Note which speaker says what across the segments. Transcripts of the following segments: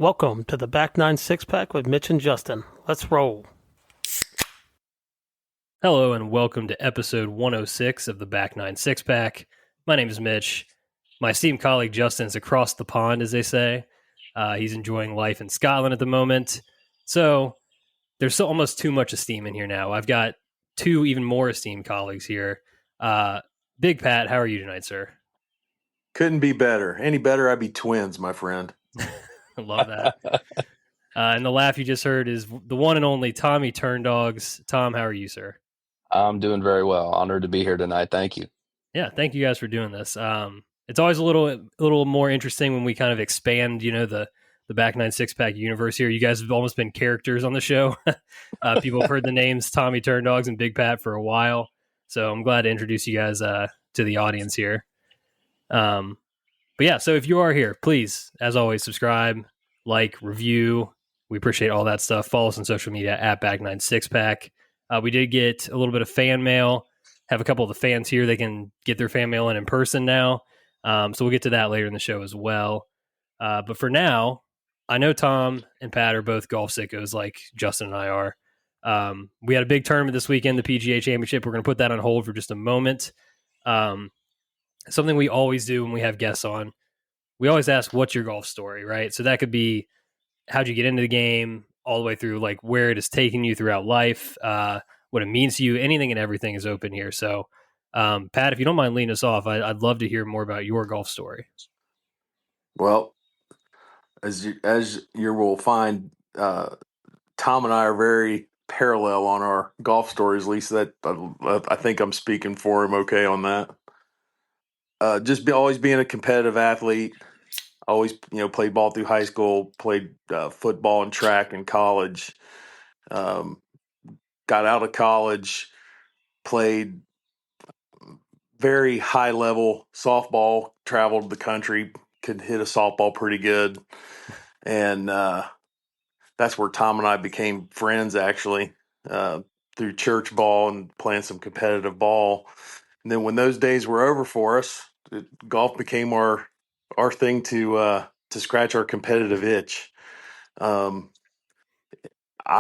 Speaker 1: Welcome to the Back Nine Six Pack with Mitch and Justin. Let's roll.
Speaker 2: Hello and welcome to episode 106 of the Back Nine Six Pack. My name is Mitch. My esteemed colleague Justin is across the pond, as they say. He's enjoying life in Scotland at the moment. So there's still almost too much esteem in here now. I've got two even more esteemed colleagues here. Big Pat, how are you tonight, sir?
Speaker 3: Couldn't be better. Any better, I'd be twins, my friend.
Speaker 2: I love that. And the laugh you just heard is the one and only Tommy Turndogs. Tom, how are you, sir?
Speaker 4: I'm doing very well. Honored to be here tonight. Thank you.
Speaker 2: Yeah, thank you guys for doing this. It's always a little more interesting when we kind of expand, the Back Nine Six Pack universe here. You guys have almost been characters on the show. People have heard the names Tommy Turndogs and Big Pat for a while, so I'm glad to introduce you guys to the audience here. But yeah, so if you are here, please, as always, subscribe, like, review. We appreciate all that stuff. Follow us on social media at Back Nine Six Pack. We did get a little bit of fan mail. Have a couple of the fans here. They can get their fan mail in person now. So we'll get to that later in the show as well. But for now, I know Tom and Pat are both golf sickos like Justin and I are. We had a big tournament this weekend, the PGA Championship. We're going to put that on hold for just a moment. Something we always do when we have guests on, we always ask, what's your golf story, right? So that could be, how'd you get into the game, all the way through like where it has taken you throughout life, what it means to you. Anything and everything is open here. So, Pat, if you don't mind leading us off, I'd love to hear more about your golf story.
Speaker 3: Well, as you will find, Tom and I are very parallel on our golf stories. At least that I think I'm speaking for him. Okay, on that. Always being a competitive athlete. Always, played ball through high school. Played football and track in college. Got out of college. Played very high level softball. Traveled the country. Could hit a softball pretty good, and that's where Tom and I became friends. Actually, through church ball and playing some competitive ball. And then when those days were over for us, golf became our thing to scratch our competitive itch. I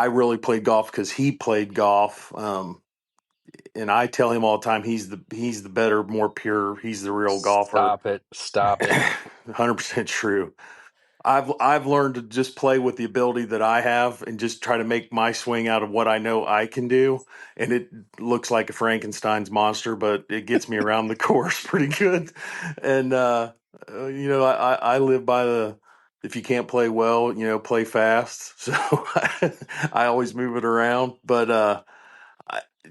Speaker 3: really played golf because he played golf, and I tell him all the time he's the better, more pure. He's the real golfer.
Speaker 4: Stop it.
Speaker 3: 100% true. I've learned to just play with the ability that I have and just try to make my swing out of what I know I can do. And it looks like a Frankenstein's monster, but it gets me around the course pretty good. And, I live by if you can't play well, play fast. So I always move it around. But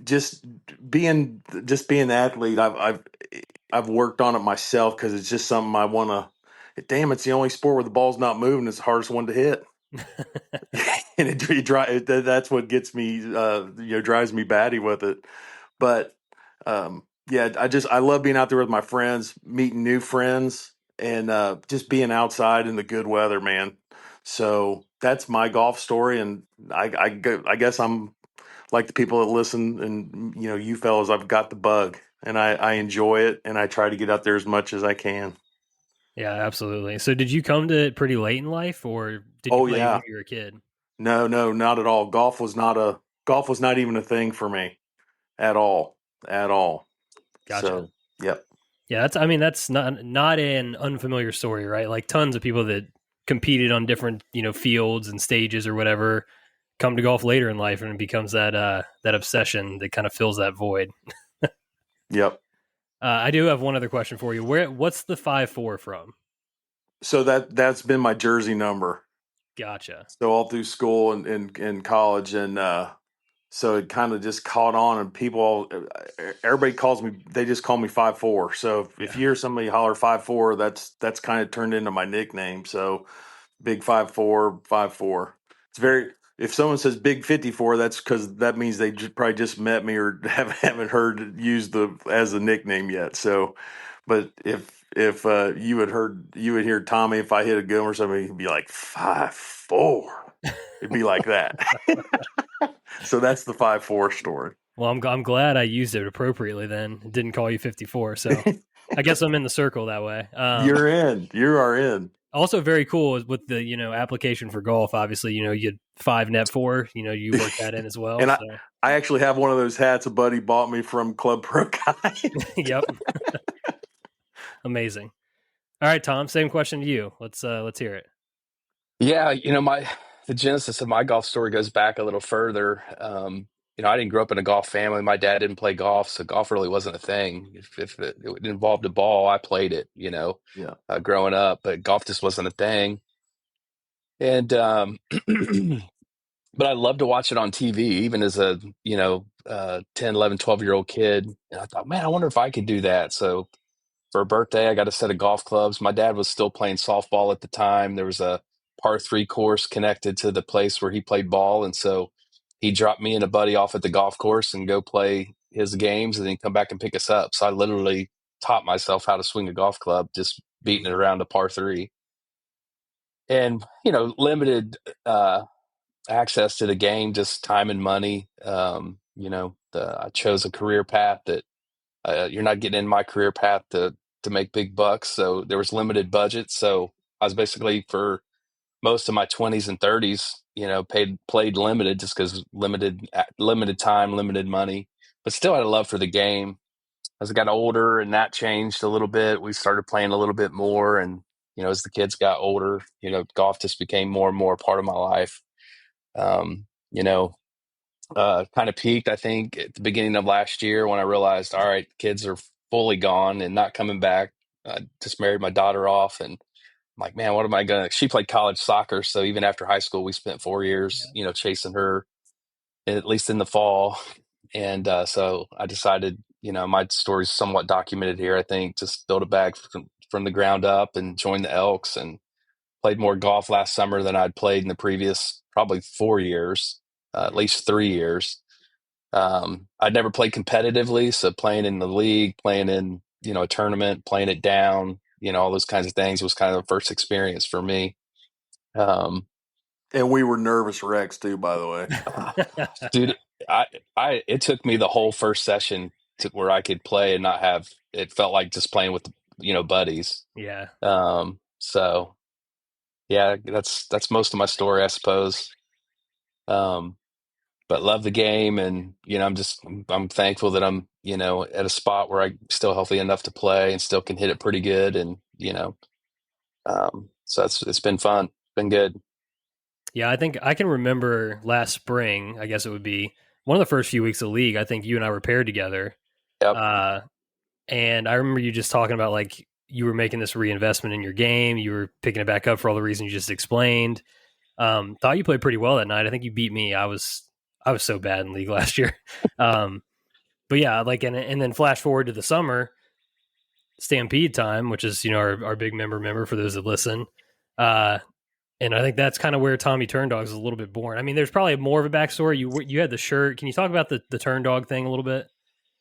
Speaker 3: just being an athlete, I've worked on it myself because it's just something I want to. Damn, it's the only sport where the ball's not moving. It's the hardest one to hit. And that's what gets me, drives me batty with it. But, I love being out there with my friends, meeting new friends, and just being outside in the good weather, man. So that's my golf story. And I guess I'm like the people that listen and, you fellas, I've got the bug and I enjoy it. And I try to get out there as much as I can.
Speaker 2: Yeah, absolutely. So did you come to it pretty late in life, or did you play when you were a kid?
Speaker 3: No, not at all. Golf was not even a thing for me at all.
Speaker 2: Gotcha.
Speaker 3: So, yep.
Speaker 2: Yeah, that's not an unfamiliar story, right? Like tons of people that competed on different, fields and stages or whatever come to golf later in life, and it becomes that obsession that kind of fills that void.
Speaker 3: Yep.
Speaker 2: I do have one other question for you. What's the 5'4" from?
Speaker 3: So that's been my jersey number.
Speaker 2: Gotcha.
Speaker 3: So all through school and college, and so it kind of just caught on, and everybody they just call me 5'4". So if you hear somebody holler 5'4", that's kind of turned into my nickname. So big 5'4", 5'4". If someone says big 54, that's because that means they probably just met me or haven't heard it used as a nickname yet. So, but if you would hear Tommy, if I hit a good one or something, he'd be like 5'4". It'd be like that. So that's the 5'4" story.
Speaker 2: Well, I'm glad I used it appropriately then. Didn't call you 54. So I guess I'm in the circle that way.
Speaker 3: You are in.
Speaker 2: Also very cool with the, application for golf. Obviously, you get 5 net 4, you work that in as well.
Speaker 3: And
Speaker 2: So
Speaker 3: I actually have one of those hats a buddy bought me from Club Pro Guy.
Speaker 2: yep. Amazing. All right, Tom, same question to you. Let's hear it.
Speaker 4: Yeah, the genesis of my golf story goes back a little further. I didn't grow up in a golf family. My dad didn't play golf, so golf really wasn't a thing. If it involved a ball, I played it,
Speaker 3: Yeah.
Speaker 4: growing up, but golf just wasn't a thing. And but I loved to watch it on TV, even as a, 10, 11, 12-year-old kid. And I thought, man, I wonder if I could do that. So for a birthday, I got a set of golf clubs. My dad was still playing softball at the time. There was a par 3 course connected to the place where he played ball. And so he dropped me and a buddy off at the golf course and go play his games and then come back and pick us up. So I literally taught myself how to swing a golf club, just beating it around a par 3. And, limited access to the game, just time and money. I chose a career path that you're not getting in my career path to make big bucks. So there was limited budget. So I was basically, for most of my 20s and 30s, played limited, just because limited time, limited money, but still had a love for the game. As I got older and that changed a little bit, we started playing a little bit more. And, as the kids got older, golf just became more and more a part of my life. Um, you know, kind of peaked, I think, at the beginning of last year when I realized, all right, kids are fully gone and not coming back. I just married my daughter off, and I'm like, man, what am I going to? She played college soccer. So even after high school, we spent 4 years, chasing her, at least in the fall. And so I decided, my story's somewhat documented here, I think, just build it back from the ground up and join the Elks, and played more golf last summer than I'd played in the previous probably 4 years, at least 3 years. I'd never played competitively, so playing in the league, playing in, a tournament, playing it down, all those kinds of things was kind of the first experience for me. Um,
Speaker 3: And we were nervous wrecks too, by the way.
Speaker 4: Dude, it took me the whole first session to where I could play and not have, it felt like just playing with, buddies.
Speaker 2: Yeah.
Speaker 4: So yeah, that's most of my story, I suppose. Um, but love the game, and I'm thankful that I'm at a spot where I'm still healthy enough to play and still can hit it pretty good, and so it's been fun, been good.
Speaker 2: Yeah, I think I can remember last spring, I guess it would be one of the first few weeks of the league. I think you and I were paired together.
Speaker 4: Yep.
Speaker 2: And I remember you just talking about, like, you were making this reinvestment in your game. You were picking it back up for all the reasons you just explained. Thought you played pretty well that night. I think you beat me. I was so bad in league last year. But yeah, like, and then flash forward to the summer, Stampede time, which is, our big member for those that listen. And I think that's kind of where Tommy Turndogs is a little bit born. I mean, there's probably more of a backstory. You had the shirt. Can you talk about the Turndog thing a little bit?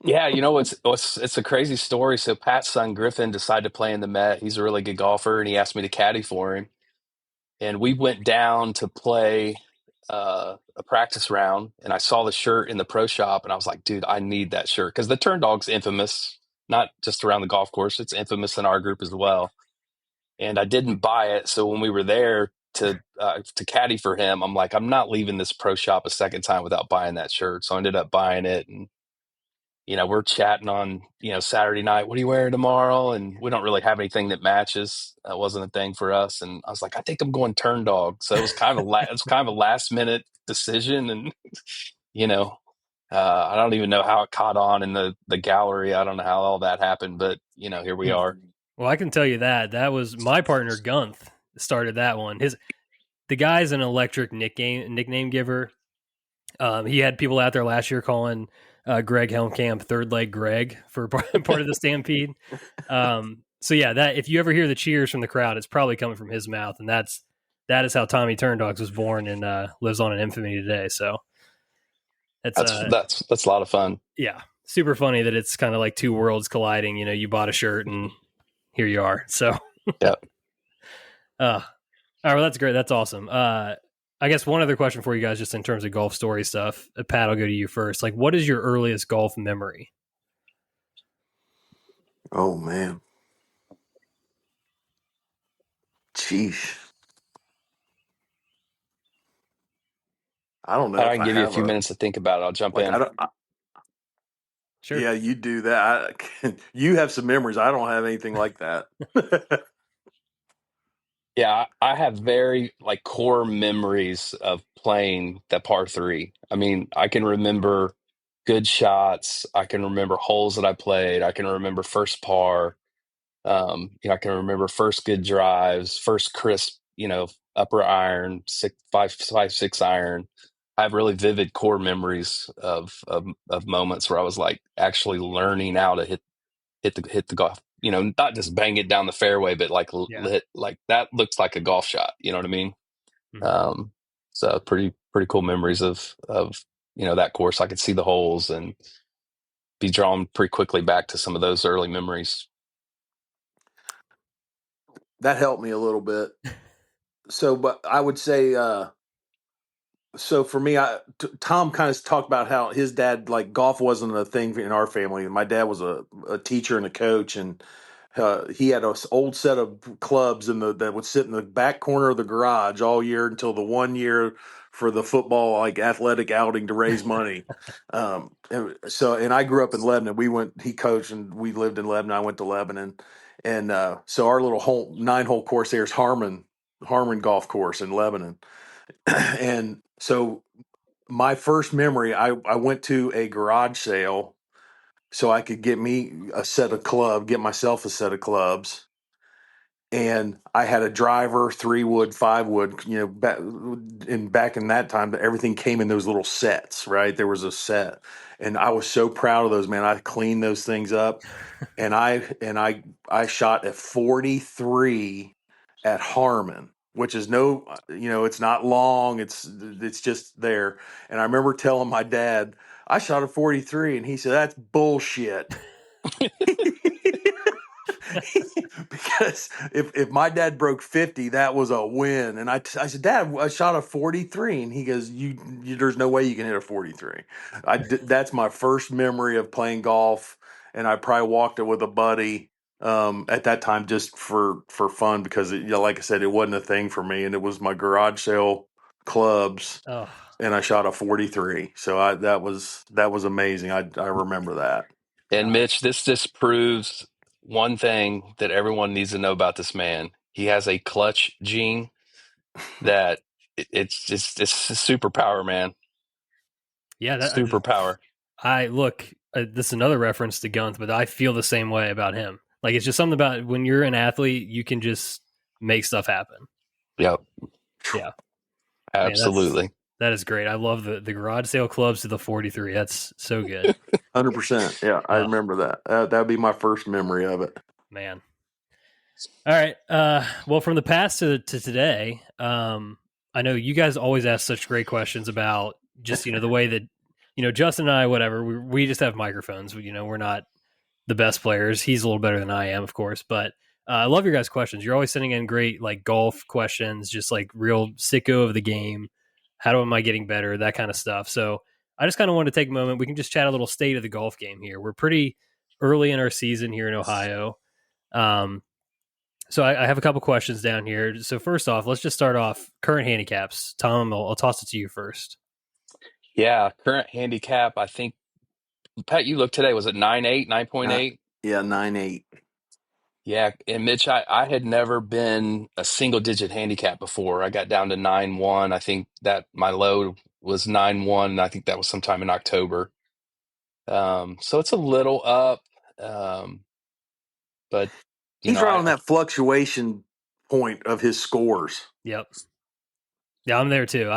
Speaker 4: Yeah, it's a crazy story. So Pat's son Griffin decided to play in the Met. He's a really good golfer, and he asked me to caddy for him. And we went down to play a practice round, and I saw the shirt in the pro shop, and I was like, dude, I need that shirt, because the Turndog's infamous, not just around the golf course. It's infamous in our group as well. And I didn't buy it. So when we were there to caddy for him, I'm like, I'm not leaving this pro shop a second time without buying that shirt. So I ended up buying it, and we're chatting on, Saturday night, what are you wearing tomorrow? And we don't really have anything that matches. That wasn't a thing for us. And I was like, I think I'm going turn dog. So it was kind of a last minute decision. And, I don't even know how it caught on in the gallery. I don't know how all that happened, but here we are.
Speaker 2: Well, I can tell you that was my partner Gunth started that one. The guy's an electric nickname giver. He had people out there last year calling Greg Helmkamp Third Leg Greg for part of the Stampede. So yeah, that if you ever hear the cheers from the crowd, it's probably coming from his mouth, and that is how Tommy Turndogs was born and lives on in infamy today. So that's
Speaker 4: a lot of fun.
Speaker 2: Yeah, super funny that it's kind of like two worlds colliding. You bought a shirt and here you are. So
Speaker 4: yeah.
Speaker 2: All right, well, that's great. That's awesome. I guess one other question for you guys, just in terms of golf story stuff. Pat, I'll go to you first. Like, what is your earliest golf memory?
Speaker 3: Oh man. Sheesh. I don't know
Speaker 4: I
Speaker 3: if
Speaker 4: can
Speaker 3: I
Speaker 4: give you a
Speaker 3: have
Speaker 4: few minutes to think about it. I'll jump
Speaker 3: like
Speaker 4: in.
Speaker 3: I don't.
Speaker 2: Sure.
Speaker 3: Yeah, you do that. You have some memories. I don't have anything like that.
Speaker 4: Yeah, I have very like core memories of playing that par three. I mean, I can remember good shots. I can remember holes that I played. I can remember first par. I can remember first good drives, first crisp, upper iron, 6 iron. I have really vivid core memories of moments where I was like actually learning how to hit the golf. Not just bang it down the fairway, but like
Speaker 2: Yeah.
Speaker 4: hit like that looks like a golf shot. You know what I mean?
Speaker 2: Mhm.
Speaker 4: So pretty cool memories of that course. I could see the holes and be drawn pretty quickly back to some of those early memories.
Speaker 3: That helped me a little bit. So, but I would say, so for me, Tom kind of talked about how his dad, like golf wasn't a thing in our family. My dad was a teacher and a coach, and he had an old set of clubs that would sit in the back corner of the garage all year until the one year for the football like athletic outing to raise money. And I grew up in Lebanon. He coached and we lived in Lebanon. I went to Lebanon, and so our little 9-hole course there is Harmon Golf Course in Lebanon. And so my first memory, I went to a garage sale so I could get myself a set of clubs. And I had a driver, 3-wood, 5-wood, back in that time, everything came in those little sets, right? There was a set. And I was so proud of those, man. I cleaned those things up. And I shot a 43 at Harmon, which is it's not long. It's just there. And I remember telling my dad, I shot a 43, and he said, "That's bullshit." Because if my dad broke 50, that was a win. And I said, "Dad, I shot a 43," and he goes, there's no way you can hit a 43. That's my first memory of playing golf, and I probably walked it with a buddy at that time just for fun because like I said, it wasn't a thing for me, and it was my garage sale clubs,
Speaker 2: Oh,
Speaker 3: and I shot a 43. So that was amazing. I remember that.
Speaker 4: And
Speaker 2: God.
Speaker 4: Mitch, this just proves one thing that everyone needs to know about this man. He has a clutch gene that it's a superpower, man.
Speaker 2: Yeah,
Speaker 4: Superpower.
Speaker 2: I look. This is another reference to Gunther, but I feel the same way about him. Like it's just something about when you're an athlete, you can just make stuff happen.
Speaker 4: Yep,
Speaker 2: Yeah, man,
Speaker 4: absolutely.
Speaker 2: that is great. I love the garage sale clubs to the 43. That's so good.
Speaker 3: 100%. Yeah, I remember that. That'd be my first memory of it.
Speaker 2: Man. All right. Well, from the past to today, I know you guys always ask such great questions about just the way that Justin and I, whatever, we just have microphones. We're not the best players. He's a little better than I am, of course, but I love your guys' questions. You're always sending in great like golf questions, just like real sicko of the game. How am I getting better? That kind of stuff. So I just kind of wanted to take a moment. We can just chat a little state of the golf game here. We're pretty early in our season here in Ohio. So I have a couple questions down here. So first off, let's just start off current handicaps. Tom, I'll toss it to you first.
Speaker 4: Yeah, current handicap. I think Pat, you looked today. Was it 9.8, 9.8?
Speaker 3: Yeah, 9.8.
Speaker 4: Yeah, and Mitch, I had never been a single digit handicap before. I got down to 9.1. I think that my low was 9.1. And I think that was sometime in October. So it's a little up, but
Speaker 3: He's right on
Speaker 4: I
Speaker 3: that fluctuation point of his scores.
Speaker 2: Yep. Yeah, I'm there too.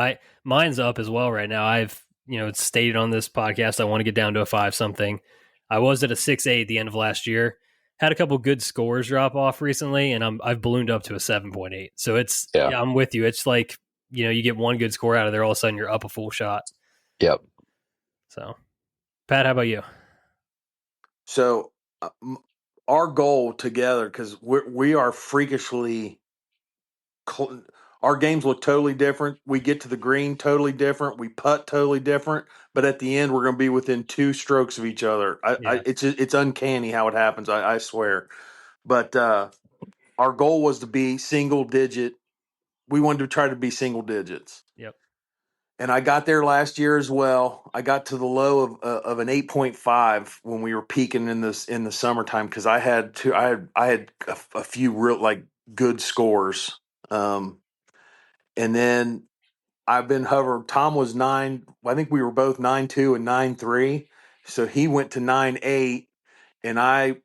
Speaker 2: Mine's up as well right now. I've it's stated on this podcast I want to get down to a 5 something. I was at a 6.8 at the end of last year. Had a couple good scores drop off recently, and I've ballooned up to a 7.8. So
Speaker 4: yeah,
Speaker 2: I'm with you. It's like you get one good score out of there, all of a sudden you're up a full shot.
Speaker 4: yep.
Speaker 2: So, Pat, how about you?
Speaker 3: So our goal together, because we are freakishly, our games look totally different. We get to the green totally different. We putt totally different. But at the end, we're going to be within 2 strokes of each other.
Speaker 2: Yeah.
Speaker 3: It's uncanny how it happens. I swear. But our goal was to be single digit. We wanted to try to be single digits.
Speaker 2: Yep.
Speaker 3: And I got there last year as well. I got to the low of an 8.5 when we were peaking in the summertime because I had a few real like good scores. And then I've been hovering. Tom was 9. I think we were both 9.2 and 9.3. So he went to 9.8, and I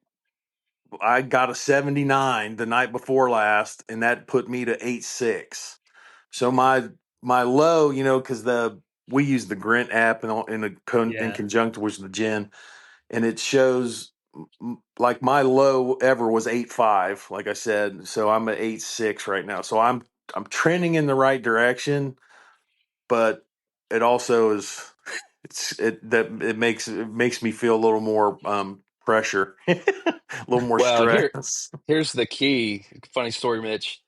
Speaker 3: got a 79 the night before last, and that put me to 8.6. So my low, because we use the Grint app in conjunction with the Gin, and it shows like my low ever was 8.5, like I said. So I'm at 8.6 right now. So I'm trending in the right direction, but it also is it makes me feel a little more pressure, a little more
Speaker 4: Well,
Speaker 3: stress.
Speaker 4: here's the key. Funny story, Mitch.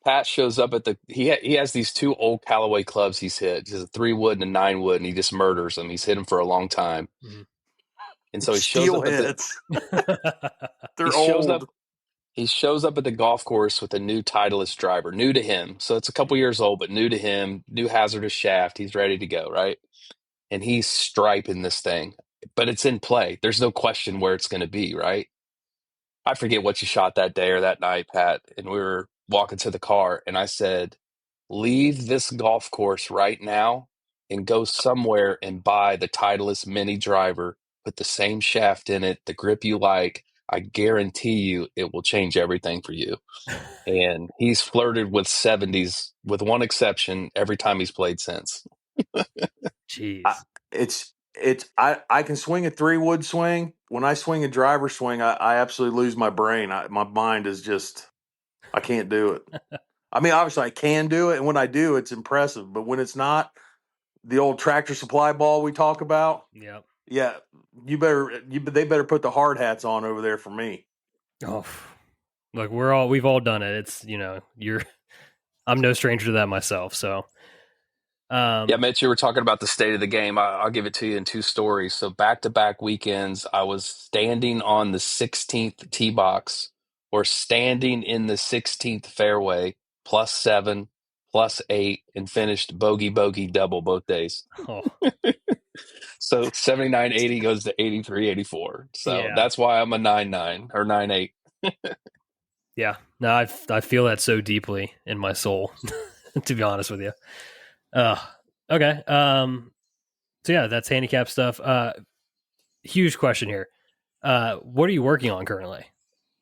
Speaker 4: Pat shows up at he has these two old Callaway clubs he's hit. He's a 3-wood and a 9-wood, and he just murders them. He's hit them for a long time.
Speaker 2: Mhm.
Speaker 4: And so he shows up at
Speaker 3: Steelheads.
Speaker 4: he
Speaker 3: They're
Speaker 4: shows
Speaker 3: old.
Speaker 4: up he shows up at the golf course with a new Titleist driver, new to him. So it's a couple years old, but new to him, new hazardous shaft. He's ready to go, right? And he's striping this thing, but it's in play. There's no question where it's going to be, right? I forget what you shot that day or that night, Pat, and we were walking to the car, and I said, leave this golf course right now and go somewhere and buy the Titleist mini driver, put the same shaft in it, the grip you like. I guarantee you it will change everything for you. And he's flirted with 70s, with one exception, every time he's played since.
Speaker 3: I,
Speaker 2: Jeez.
Speaker 3: I can swing a 3-wood swing. When I swing a driver swing, I absolutely lose my brain. My mind is just I can't do it. I mean, obviously I can do it, and when I do, it's impressive. But when it's not, the old Tractor Supply ball we talk about,
Speaker 2: Yep.
Speaker 3: yeah, they better put the hard hats on over there for me.
Speaker 2: Oh, look, we've all done it. It's I'm no stranger to that myself. So,
Speaker 4: Yeah, Mitch, you were talking about the state of the game. I'll give it to you in two stories. So back-to-back weekends, I was standing on the 16th tee box or standing in the 16th fairway, +7, +8, and finished bogey double both days.
Speaker 2: oh
Speaker 4: So 79, 80 goes to 83, 84. So
Speaker 2: yeah,
Speaker 4: that's why I'm a 9-9 or 9-8.
Speaker 2: yeah. No, I feel that so deeply in my soul, to be honest with you. Okay. So yeah, that's handicap stuff. Huge question here. What are you working on currently?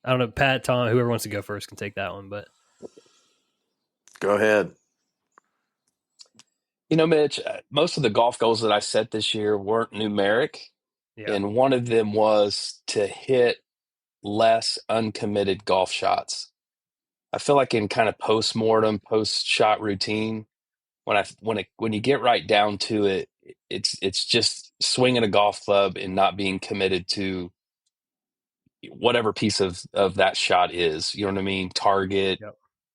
Speaker 2: I don't know, Pat, Tom, whoever wants to go first can take that one, but
Speaker 3: Go ahead.
Speaker 4: You know, Mitch, most of the golf goals that I set this year weren't numeric,
Speaker 2: yeah.
Speaker 4: and one of them was to hit less uncommitted golf shots. I feel like in kind of post-mortem, post-shot routine, when you get right down to it, it's just swinging a golf club and not being committed to whatever piece of that shot is. You know what I mean? Target,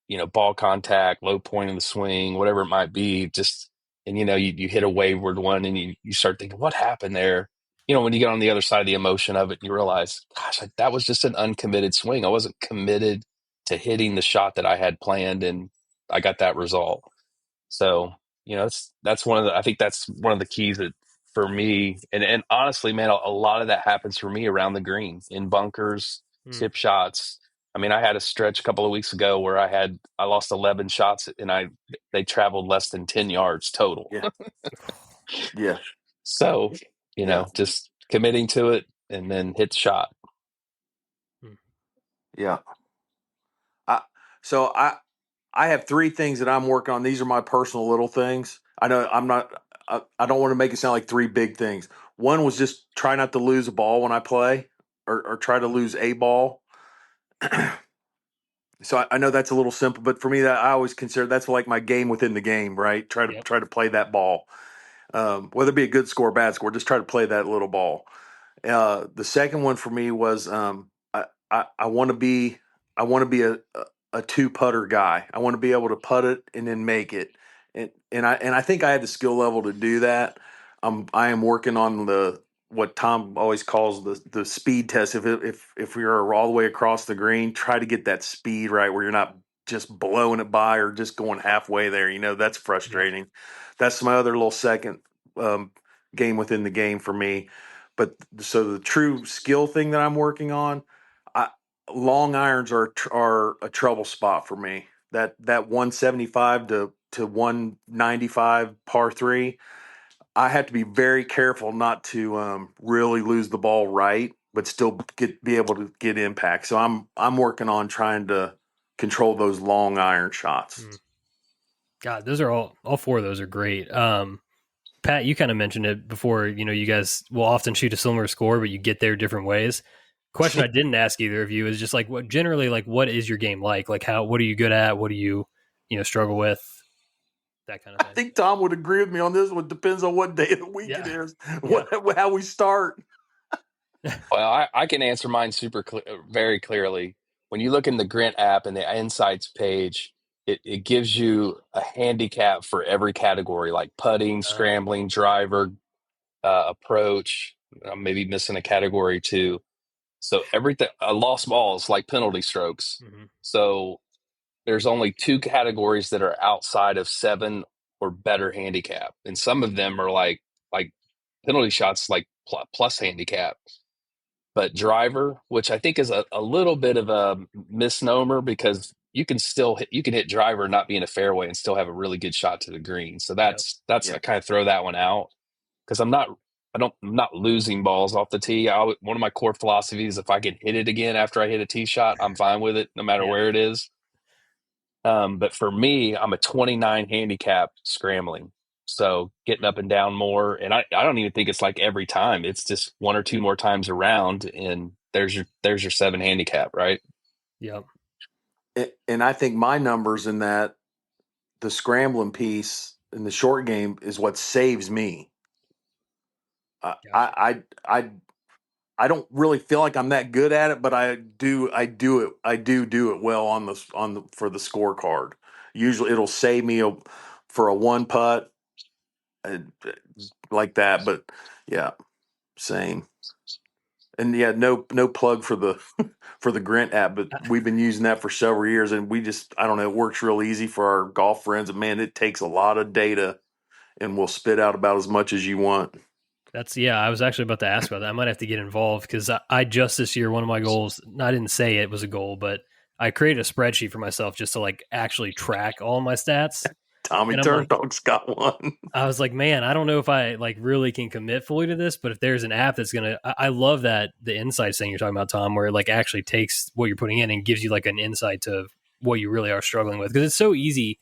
Speaker 2: Yep.
Speaker 4: ball contact, low point of the swing, whatever it might be, just, and you hit a wayward one and you start thinking, what happened there? When you get on the other side of the emotion of it, you realize, gosh, that was just an uncommitted swing. I wasn't committed to hitting the shot that I had planned, and I got that result. So, that's I think that's one of the keys that for me, and honestly, man, a lot of that happens for me around the green in bunkers,
Speaker 2: Hmm.
Speaker 4: chip shots. I mean, I had a stretch a couple of weeks ago where I lost 11 shots and they traveled less than 10 yards total.
Speaker 3: Yeah, yeah,
Speaker 4: So,
Speaker 3: yeah,
Speaker 4: just committing to it and then hit the shot.
Speaker 2: Hmm.
Speaker 3: yeah. I so I have 3 things that I'm working on. These are my personal little things. I know I'm not. I don't want to make it sound like 3 big things. One was just try not to lose a ball when I play, or try to lose a ball. So I know that's a little simple, but for me, that I always consider that's like my game within the game, right?
Speaker 2: Yep.
Speaker 3: Try to play that ball, whether it be a good score or bad score. Just try to play that little ball. The second one for me was I want to be a 2 putter guy. I want to be able to putt it and then make it, and I think I have the skill level to do that. I am working on what Tom always calls the speed test. If we are all the way across the green, try to get that speed right where you're not just blowing it by or just going halfway there. That's
Speaker 2: Yep.
Speaker 3: frustrating. That's my other little second um, game within the game for me. But so the true skill thing that I'm working on, I, long irons are a trouble spot for me. That 175 to 195 par three, I have to be very careful not to really lose the ball right, but still be able to get impact. So I'm working on trying to control those long iron shots.
Speaker 2: God, those are all four of those are great. Pat, you kind of mentioned it before. You guys will often shoot a similar score, but you get there different ways. Question I didn't ask either of you is just like what generally like what is your game like? Like what are you good at? What do you struggle with? That kind of
Speaker 3: I
Speaker 2: thing.
Speaker 3: think Tom would agree with me on this one. Depends on what day of the week it
Speaker 2: Yeah.
Speaker 3: is,
Speaker 2: Yeah.
Speaker 3: how we start.
Speaker 4: Well, I can answer mine very clearly. When you look in the Grint app and the Insights page, it gives you a handicap for every category, like putting, scrambling, driver, approach. I'm maybe missing a category too. So everything, lost balls like penalty strokes.
Speaker 2: Mm-hmm.
Speaker 4: So there's only two categories that are outside of 7 or better handicap, and some of them are like penalty shots, like plus handicap. But driver, which I think is a little bit of a misnomer, because you can hit driver and not be in a fairway and still have a really good shot to the green. So
Speaker 2: Yep.
Speaker 4: that's
Speaker 3: Yeah,
Speaker 4: I kind of throw that one out, because I'm not losing balls off the tee. One of my core philosophies, if I can hit it again after I hit a tee shot, I'm fine with it, no matter
Speaker 2: Yeah.
Speaker 4: where it is. But for me, I'm a 29 handicap scrambling. So getting up and down more. And I don't even think it's like every time. It's just one or two more times around, and there's your 7 handicap, right?
Speaker 2: Yep.
Speaker 3: and I think my numbers in that the scrambling piece in the short game is what saves me. I
Speaker 2: Gotcha.
Speaker 3: I I I don't really feel like I'm that good at it, but I do it well on the for the scorecard. Usually it'll save me for a one putt uh, like that, but yeah, same. And yeah, no plug for the for the Grint app, but we've been using that for several years, and I don't know, it works real easy for our golf friends. And man, it takes a lot of data, and will spit out about as much as you want.
Speaker 2: I was actually about to ask about that. I might have to get involved because I just this year, one of my goals, I didn't say it was a goal, but I created a spreadsheet for myself just to like actually track all my stats.
Speaker 3: Tommy
Speaker 2: And I'm like,
Speaker 3: Turndogs got one.
Speaker 2: I was like, man, I don't know if I like really can commit fully to this, but if there's an app that's I love that the insights thing you're talking about, Tom, where it like actually takes what you're putting in and gives you like an insight to what you really are struggling with. Because it's so easy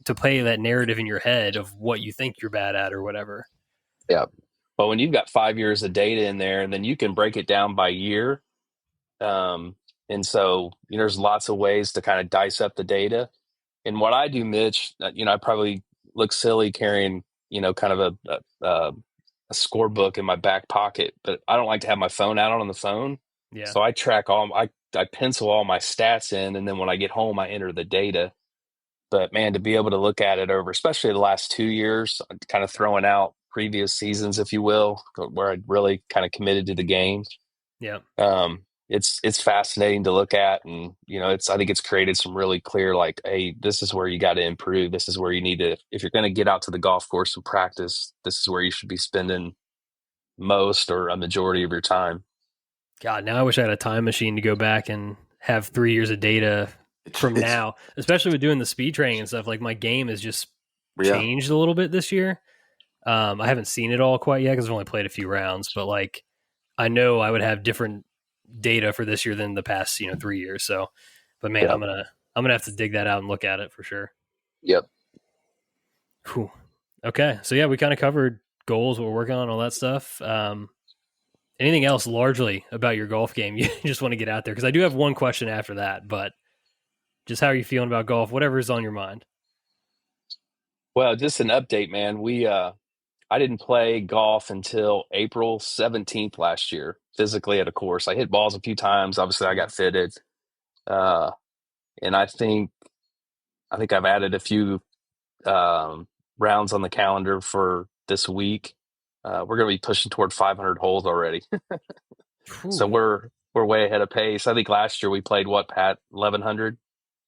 Speaker 2: to play that narrative in your head of what you think you're bad at or whatever.
Speaker 4: Yeah. But when you've got 5 years of data in there, and then you can break it down by year. And so, there's lots of ways to kind of dice up the data. And what I do, Mitch, I probably look silly carrying, kind of a scorebook in my back pocket, but I don't like to have my phone out on the phone.
Speaker 2: Yeah.
Speaker 4: So I pencil all my stats in, and then when I get home, I enter the data. But man, to be able to look at it over, especially the last 2 years, kind of throwing out previous seasons, if you will, where I really kind of committed to the game.
Speaker 2: Yeah.
Speaker 4: It's fascinating to look at, and I think it's created some really clear, like, hey, this is where you got to improve. This is where you need to, if you're going to get out to the golf course and practice, this is where you should be spending most or a majority of your time.
Speaker 2: God, now I wish I had a time machine to go back and have 3 years of data from
Speaker 3: It's
Speaker 2: now, especially with doing the speed training and stuff. Like my game has just
Speaker 3: yeah.
Speaker 2: changed a little bit this year. I haven't seen it all quite yet because I've only played a few rounds, but like I know I would have different data for this year than the past 3 years. So, but man,
Speaker 4: Yeah.
Speaker 2: I'm gonna have to dig that out and look at it for sure.
Speaker 4: Yep.
Speaker 2: Whew. Okay, so yeah, we kind of covered goals, what we're working on, all that stuff. Anything else largely about your golf game you just want to get out there? Because I do have one question after that, but just how are you feeling about golf? Whatever is on your mind.
Speaker 4: Well, just an update, man. I didn't play golf until April 17th last year, physically at a course. I hit balls a few times. Obviously, I got fitted. Uh, and I think I've added a few rounds on the calendar for this week. We're going to be pushing toward 500 holes already. So
Speaker 2: Whew.
Speaker 4: we're way ahead of pace. I think last year we played what, Pat? 1100,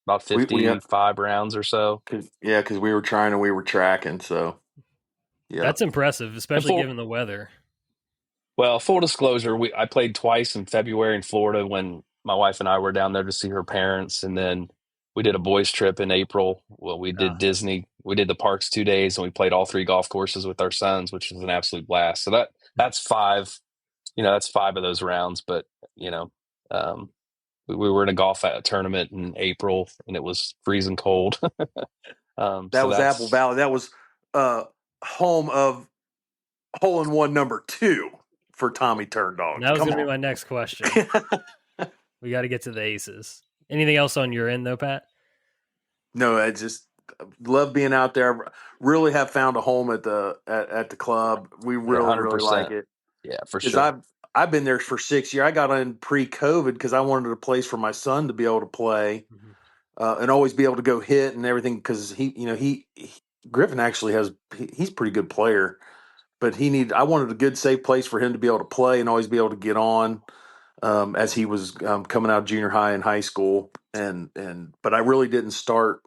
Speaker 4: about
Speaker 3: We
Speaker 4: 55 rounds or so.
Speaker 3: because we were trying and we were tracking. So yeah,
Speaker 2: That's impressive,
Speaker 4: And
Speaker 2: especially given the weather.
Speaker 4: full disclosure, I played twice in February in Florida when my wife and I were down there to see her parents, and then we did a boys trip in April. Well, we did Disney. We did the parks 2 days, and we played all 3 golf courses with our sons, which was an absolute blast. So that's five. That's five of those rounds. But you know, um, we were in a golf tournament in April, and it was freezing cold.
Speaker 3: that
Speaker 4: So
Speaker 3: was Apple
Speaker 4: that's
Speaker 3: Valley. That was home of hole in one number 2 for Tommy Turndogs.
Speaker 2: That was
Speaker 3: Come
Speaker 2: going to be
Speaker 3: on.
Speaker 2: my next question. We got to get to the aces. Anything else on your end, though, Pat?
Speaker 3: No, I just love being out there. Really have found a home at the club. We
Speaker 4: yeah,
Speaker 3: really like
Speaker 4: 100%.
Speaker 3: it
Speaker 4: Yeah, for
Speaker 3: because
Speaker 4: sure.
Speaker 3: I've been there for 6 years. I got in pre-COVID because I wanted a place for my son to be able to play and always be able to go hit and everything. Because he Griffin actually he's a pretty good player, but I wanted a good safe place for him to be able to play and always be able to get on. As he was coming out of junior high and high school, but I really didn't start.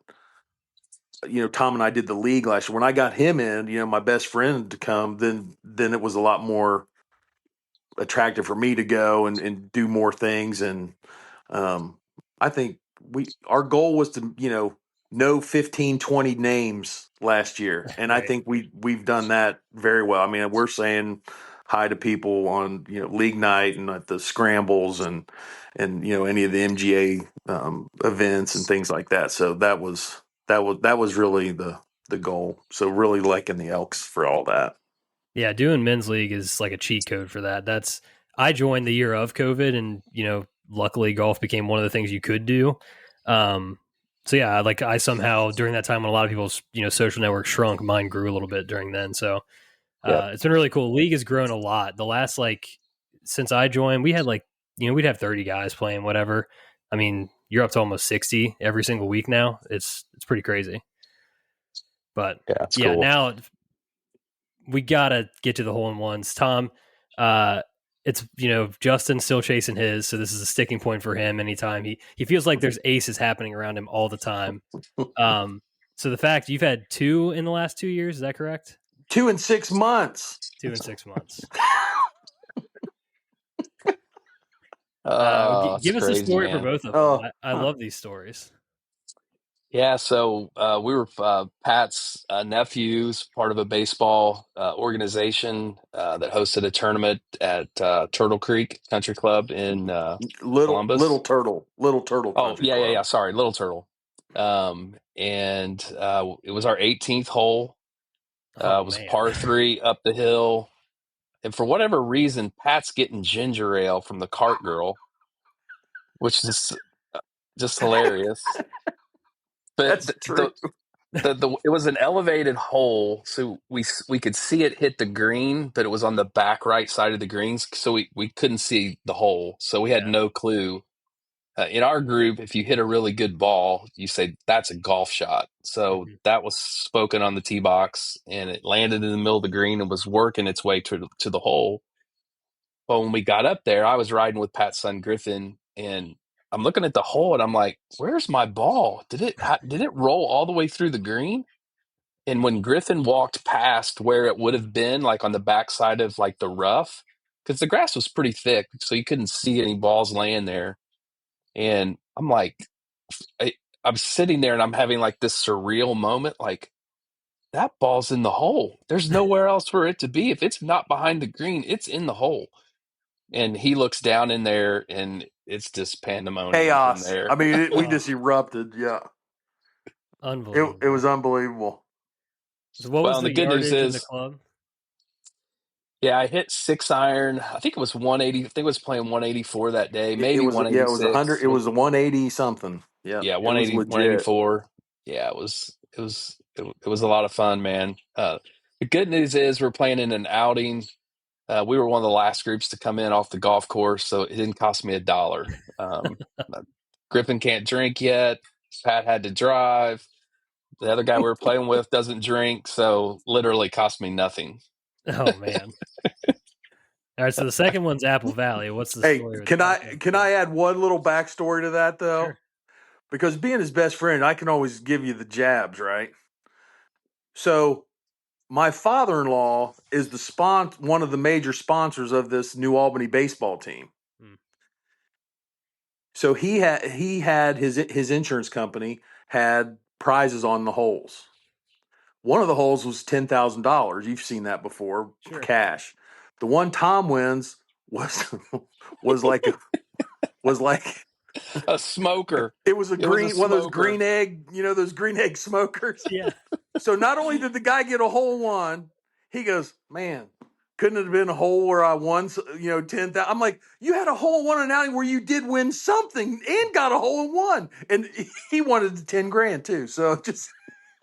Speaker 3: Tom and I did the league last year. When I got him in, my best friend to come, then it was a lot more attractive for me to go and do more things. And I think our goal was to, know 15, 20 names last year. And I
Speaker 2: Right.
Speaker 3: think we've done that very well. I mean, we're saying hi to people on, league night and at the scrambles and any of the MGA events and things like that. So that was really the goal. So really liking the Elks for all that.
Speaker 2: Yeah, doing men's league is like a cheat code for that. I joined the year of COVID, and luckily golf became one of the things you could do. So yeah, like I somehow during that time when a lot of people's social networks shrunk, mine grew a little bit during then. So
Speaker 4: Yeah.
Speaker 2: it's been really cool. League has grown a lot. The last since I joined, we had we'd have 30 guys playing whatever. I mean, you're up to almost 60 every single week now. It's pretty crazy. But
Speaker 4: Yeah, it's
Speaker 2: yeah,
Speaker 4: cool.
Speaker 2: now we gotta get to the hole in ones. Tom, it's Justin's still chasing his, so this is a sticking point for him. Anytime he feels like there's aces happening around him all the time. So the fact you've had 2 in the last 2 years, is that correct?
Speaker 3: 2 in 6 months.
Speaker 2: 2 in 6 months.
Speaker 4: It's
Speaker 2: Give us a
Speaker 4: crazy,
Speaker 2: story for
Speaker 4: man.
Speaker 2: both of them.
Speaker 3: Oh,
Speaker 2: I love these stories.
Speaker 4: Yeah, so we were Pat's nephews, part of a baseball organization that hosted a tournament at Turtle Creek Country Club in
Speaker 3: little
Speaker 4: Columbus.
Speaker 3: turtle
Speaker 4: Oh,
Speaker 3: country
Speaker 4: yeah.
Speaker 3: club.
Speaker 4: Sorry, Little Turtle. And it was our 18th hole.
Speaker 2: Oh
Speaker 4: It was a
Speaker 2: man.
Speaker 4: par 3 up the hill. And for whatever reason, Pat's getting ginger ale from the cart girl, which is just hilarious. But
Speaker 3: That's true.
Speaker 4: it was an elevated hole, so we could see it hit the green, but it was on the back right side of the greens, so we couldn't see the hole, so we had
Speaker 2: Yeah.
Speaker 4: no clue. In our group, if you hit a really good ball, you say that's a golf shot. So
Speaker 2: Mhm.
Speaker 4: that was spoken on the tee box, and it landed in the middle of the green and was working its way to the hole. Well, when we got up there, I was riding with Pat's son Griffin, and I'm looking at the hole, and I'm like, "Where's my ball? Did it roll all the way through the green?" And when Griffin walked past where it would have been, like on the backside of like the rough, because the grass was pretty thick, so you couldn't see any balls laying there. And I'm like, I, I'm sitting there and I'm having like this surreal moment, like that ball's in the hole. There's nowhere else for it to be. If it's not behind the green, it's in the hole. And he looks down in there, and it's just pandemonium in
Speaker 3: Chaos.
Speaker 4: there.
Speaker 3: I mean, we
Speaker 2: Oh,
Speaker 3: just erupted. Yeah, it was
Speaker 2: unbelievable.
Speaker 3: unbelievable.
Speaker 2: So what
Speaker 4: Well,
Speaker 2: was
Speaker 4: and the
Speaker 2: the
Speaker 4: good news
Speaker 2: yardage in the
Speaker 4: is,
Speaker 2: club?
Speaker 4: yeah, I hit 6 iron. I think it was 180. I think I was playing 184 that day,
Speaker 3: It
Speaker 4: maybe
Speaker 3: was it was 100.
Speaker 4: 186.
Speaker 3: It was a 180 something. Yeah,
Speaker 4: Yeah,
Speaker 3: it was
Speaker 4: 180,
Speaker 3: legit.
Speaker 4: 184. Yeah, it was a lot of fun, man. The good news is we're playing in an outing. We were one of the last groups to come in off the golf course, so it didn't cost me $1. Uh, Griffin can't drink yet. Pat had to drive. The other guy we were playing with doesn't drink, so literally cost me nothing.
Speaker 2: Oh man. All right, so the second one's Apple Valley. What's the
Speaker 3: Hey,
Speaker 2: story?
Speaker 3: can I add one little backstory to that though?
Speaker 2: Sure.
Speaker 3: Because being his best friend, I can always give you the jabs, right? So my father-in-law is one of the major sponsors of this New Albany baseball team.
Speaker 2: Hmm.
Speaker 3: So he had his insurance company had prizes on the holes. One of the holes was $10,000. You've seen that before,
Speaker 2: Sure.
Speaker 3: cash. The one Tom wins was was like
Speaker 4: A smoker.
Speaker 3: it was
Speaker 4: It was a
Speaker 3: one of those
Speaker 4: smoker.
Speaker 3: green egg, those green egg smokers.
Speaker 2: Yeah.
Speaker 3: So not only did the guy get a hole one, he goes, man, couldn't it have been a hole where I won, 10,000? I'm like, you had a hole one in outing where you did win something and got a hole in one, and he wanted the 10 grand too. So just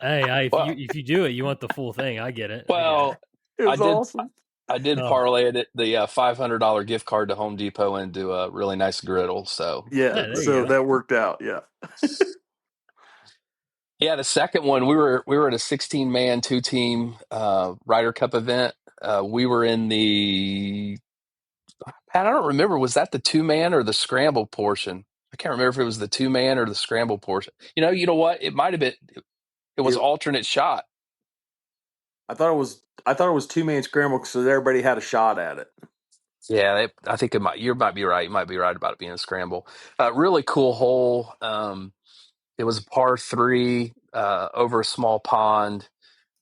Speaker 2: Hey,
Speaker 4: Well-
Speaker 2: if you do it, you want the full thing. I get it.
Speaker 4: Well,
Speaker 3: it was
Speaker 4: I did.
Speaker 3: awesome.
Speaker 4: I did
Speaker 2: Oh.
Speaker 4: parlay it the $500 gift card to Home Depot into a really nice griddle. So
Speaker 3: Yeah,
Speaker 2: there you
Speaker 3: so
Speaker 2: go.
Speaker 3: that worked out. Yeah.
Speaker 4: yeah, the second one we were at a 16-man 2-team Ryder Cup event. We were in the Pat, I don't remember, was that the 2-man or the scramble portion? I can't remember if it was the 2-man or the scramble portion. You know what? It might have been. It was alternate shot.
Speaker 3: I thought it was 2-man scramble, so everybody had a shot at it.
Speaker 4: Yeah, I think you might be right. You might be right about it being a scramble. Really cool hole. It was a par 3 over a small pond.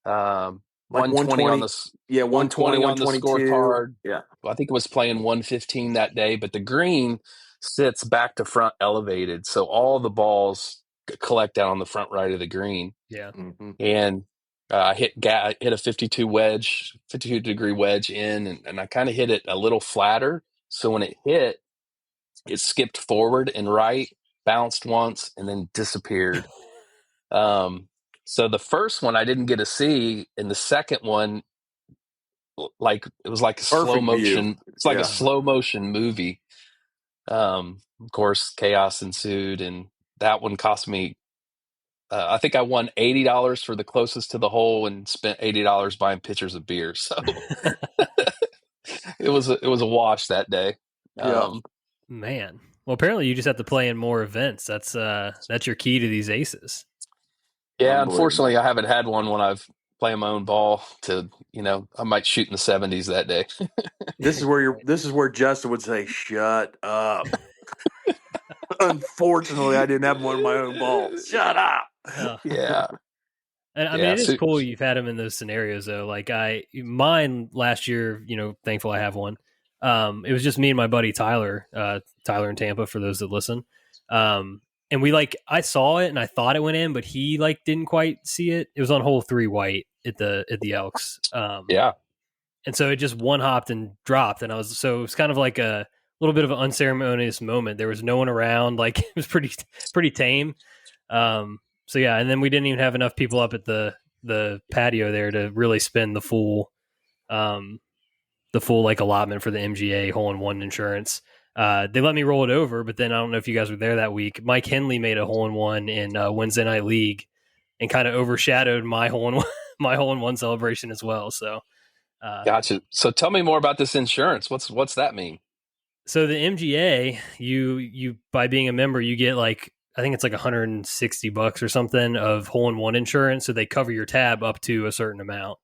Speaker 3: Like
Speaker 4: 120 on
Speaker 3: 120
Speaker 4: on the scorecard.
Speaker 3: Yeah.
Speaker 4: I think it was playing 115 that day, but the green sits back to front elevated, so all the balls collect out on the front right of the green.
Speaker 2: Yeah.
Speaker 3: Mm-hmm.
Speaker 4: And I hit a 52 degree wedge in, and I kind of hit it a little flatter. So when it hit, it skipped forward and right, bounced once, and then disappeared. So the first one I didn't get to see, and the second one, like it was like a slow
Speaker 3: Perfect
Speaker 4: motion.
Speaker 3: view.
Speaker 4: It's like
Speaker 3: Yeah.
Speaker 4: a slow motion movie. Of course, chaos ensued, and that one cost me. I think I won $80 for the closest to the hole, and spent $80 buying pitchers of beer. So it was a wash that day.
Speaker 3: Yeah.
Speaker 2: Man. Well, apparently you just have to play in more events. That's your key to these aces.
Speaker 4: Yeah, unfortunately, I haven't had one when I've playing my own ball. I might shoot in the 70s that day.
Speaker 3: This is where Justin would say, "Shut up." Unfortunately, I didn't have one of my own balls. Shut up.
Speaker 4: Yeah.
Speaker 2: And I mean, it is cool you've had him in those scenarios though. Like mine last year, thankful I have one. It was just me and my buddy Tyler in Tampa, for those that listen. And I saw it and I thought it went in, but he didn't quite see it. It was on hole 3 white at the Elks.
Speaker 4: Yeah.
Speaker 2: And so it just one hopped and dropped. And it was kind of like a little bit of an unceremonious moment. There was no one around. It was pretty tame. So yeah, and then we didn't even have enough people up at the patio there to really spend the full allotment for the MGA hole-in-one insurance. They let me roll it over, but then I don't know if you guys were there that week. Mike Henley made a hole-in-one in Wednesday Night League and kind of overshadowed my hole-in-one celebration as well. So
Speaker 4: gotcha. So tell me more about this insurance. What's that mean?
Speaker 2: So the MGA, you by being a member, you get I think it's $160 or something of hole-in-one insurance. So they cover your tab up to a certain amount.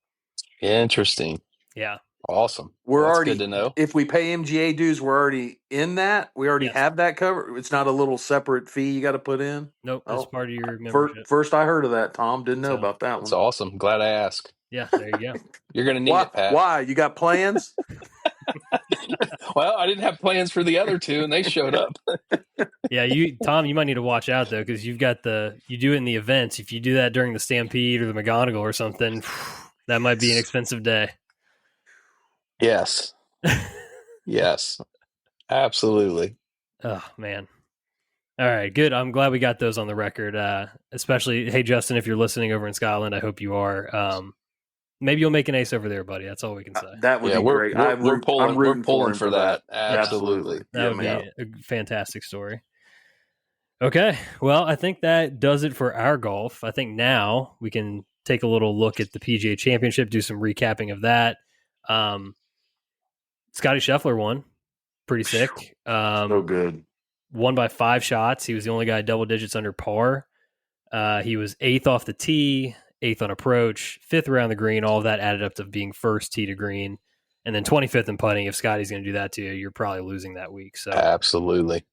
Speaker 4: Interesting.
Speaker 2: Yeah.
Speaker 4: Awesome.
Speaker 3: We're
Speaker 4: that's
Speaker 3: already
Speaker 4: good to know.
Speaker 3: If we pay MGA dues, we're already in that. We already have that covered. It's not a little separate fee you got to put in.
Speaker 2: Nope, that's part of your membership.
Speaker 3: First I heard of that, Tom. Didn't know about that one.
Speaker 4: That's awesome. Glad I asked.
Speaker 2: Yeah, there you go.
Speaker 4: You're going to need it, Pat.
Speaker 3: Why? You got plans?
Speaker 4: Well, I didn't have plans for the other two, and they showed up.
Speaker 2: Yeah, Tom, you might need to watch out though, because you do it in the events. If you do that during the Stampede or the McGonigal or something, that might be an expensive day.
Speaker 4: Yes. Yes. Absolutely.
Speaker 2: Oh man. All right, good. I'm glad we got those on the record. Especially, hey Justin, if you're listening over in Scotland, I hope you are. Maybe you'll make an ace over there, buddy. That's all we can say.
Speaker 3: That would be great.
Speaker 4: We're pulling for that.
Speaker 3: Absolutely.
Speaker 2: That would be a fantastic story. Okay. Well, I think that does it for our golf. I think now we can take a little look at the PGA Championship, do some recapping of that. Scotty Scheffler won. Pretty sick.
Speaker 3: So good.
Speaker 2: Won by 5 shots. He was the only guy double digits under par. He was 8th off the tee, 8th on approach, 5th around the green. All of that added up to being first tee to green. And then 25th in putting. If Scotty's going to do that to you, you're probably losing that week. So
Speaker 4: Absolutely.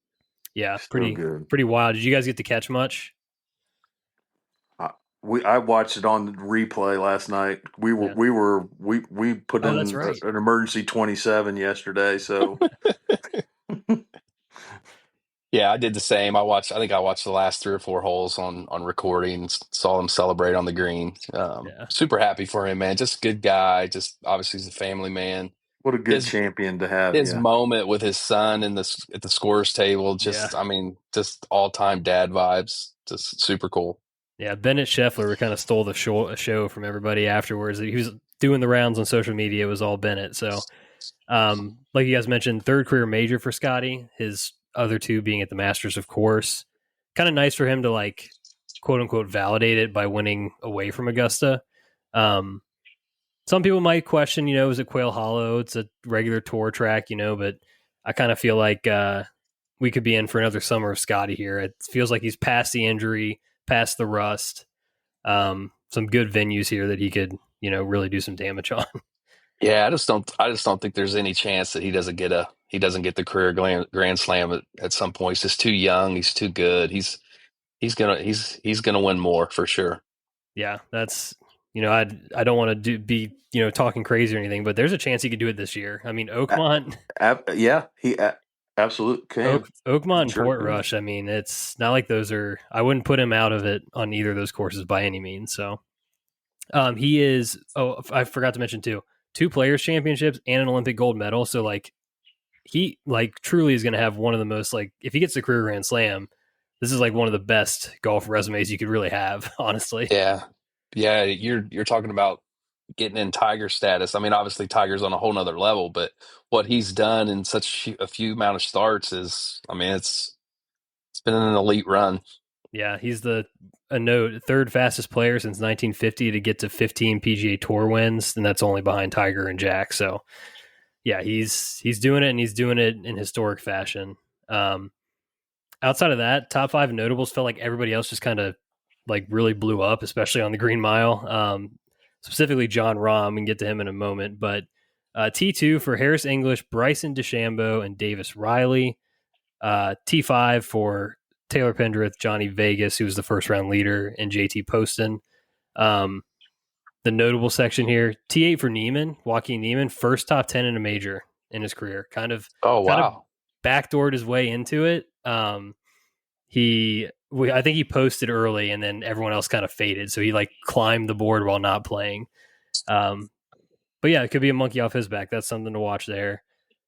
Speaker 2: yeah,
Speaker 3: So
Speaker 2: pretty
Speaker 3: good.
Speaker 2: pretty wild. Did you guys get to catch much?
Speaker 3: I watched it on the replay last night. We put
Speaker 2: That's
Speaker 3: in
Speaker 2: right.
Speaker 3: an emergency 27 yesterday. So
Speaker 4: Yeah, I did the same. I think I watched the last 3 or 4 holes on recording. Saw him celebrate on the green.
Speaker 2: Yeah.
Speaker 4: Super happy for him, man. Just good guy. Just obviously he's a family man.
Speaker 3: what a good champion to have.
Speaker 4: His
Speaker 3: Yeah.
Speaker 4: moment with his son at the scorers table,
Speaker 2: Yeah.
Speaker 4: just all time dad vibes. Just super cool.
Speaker 2: Yeah, Bennett Scheffler kind of stole the show from everybody afterwards. He was doing the rounds on social media. It was all Bennett. So, like you guys mentioned, 3rd career major for Scotty. His other 2 being at the Masters, of course. Kind of nice for him to, like, quote unquote validate it by winning away from Augusta. Some people might question, is it Quail Hollow? It's a regular tour track, but I kind of feel like we could be in for another summer of Scotty here. It feels like he's past the injury, past the rust. Some good venues here that he could, really do some damage on.
Speaker 4: Yeah, I just don't think there's any chance that he doesn't get the career grand slam at some point. He's just too young. He's too good. He's gonna win more for sure.
Speaker 2: Yeah, that's I don't want to be talking crazy or anything, but there's a chance he could do it this year. I mean, Oakmont,
Speaker 3: he absolutely can.
Speaker 2: Oakmont and
Speaker 3: Sure
Speaker 2: Portrush. I mean, it's not like those are. I wouldn't put him out of it on either of those courses by any means. So, he is. Oh, I forgot to mention too. 2 Players Championships and an Olympic gold medal. So he truly is going to have one of the most, if he gets the career grand slam, this is one of the best golf resumes you could really have, honestly.
Speaker 4: Yeah, you're talking about getting in Tiger status. I mean, obviously Tiger's on a whole nother level, but what he's done in such a few amount of starts is, it's been an elite run.
Speaker 2: Yeah, he's the 3rd fastest player since 1950 to get to 15 PGA Tour wins, and that's only behind Tiger and Jack. So, yeah, he's doing it, and he's doing it in historic fashion. Outside of that, top 5 notables felt like everybody else just kind of really blew up, especially on the Green Mile. Specifically, John Rahm. We can get to him in a moment, but T2 for Harris English, Bryson DeChambeau, and Davis Riley. T5 for Taylor Pendrith, Johnny Vegas, who was the first round leader, and JT Poston. The notable section here, T8 for Neiman, Joaquin Neiman, first top 10 in a major in his career. Kind of backdoored his way into it. I think he posted early, and then everyone else kind of faded. So he climbed the board while not playing. But yeah, it could be a monkey off his back. That's something to watch there.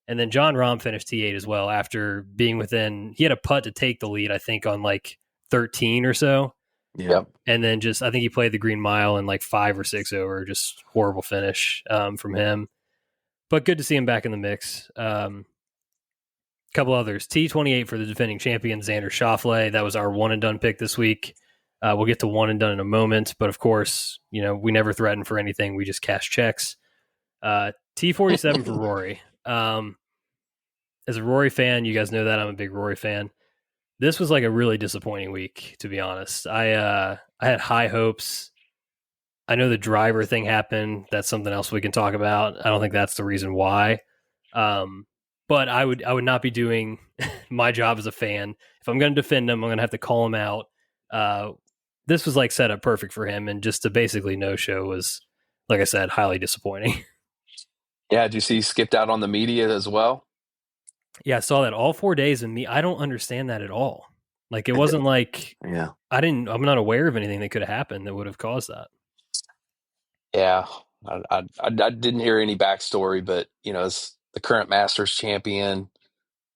Speaker 2: And then John Rahm finished T8 as well after being he had a putt to take the lead, I think, on 13 or so.
Speaker 3: Yep.
Speaker 2: And then I think he played the Green Mile in 5 or 6 over. Just horrible finish from him. But good to see him back in the mix. Couple others. T28 for the defending champion, Xander Schauffele. That was our one and done pick this week. We'll get to one and done in a moment. But of course, we never threaten for anything. We just cash checks. T47 for Rory. As a Rory fan, you guys know that I'm a big Rory fan. This was a really disappointing week, to be honest. I had high hopes. I know the driver thing happened. That's something else we can talk about. I don't think that's the reason why. But I would not be doing my job as a fan. If I'm going to defend him, I'm going to have to call him out. This was set up perfect for him, and just to basically no show was, like I said, highly disappointing.
Speaker 4: Yeah, did you see he skipped out on the media as well?
Speaker 2: Yeah, I saw that all 4 days, and I don't understand that at all. It wasn't
Speaker 3: yeah.
Speaker 2: I'm not aware of anything that could have happened that would have caused that.
Speaker 4: Yeah, I didn't hear any backstory, but as the current Masters champion,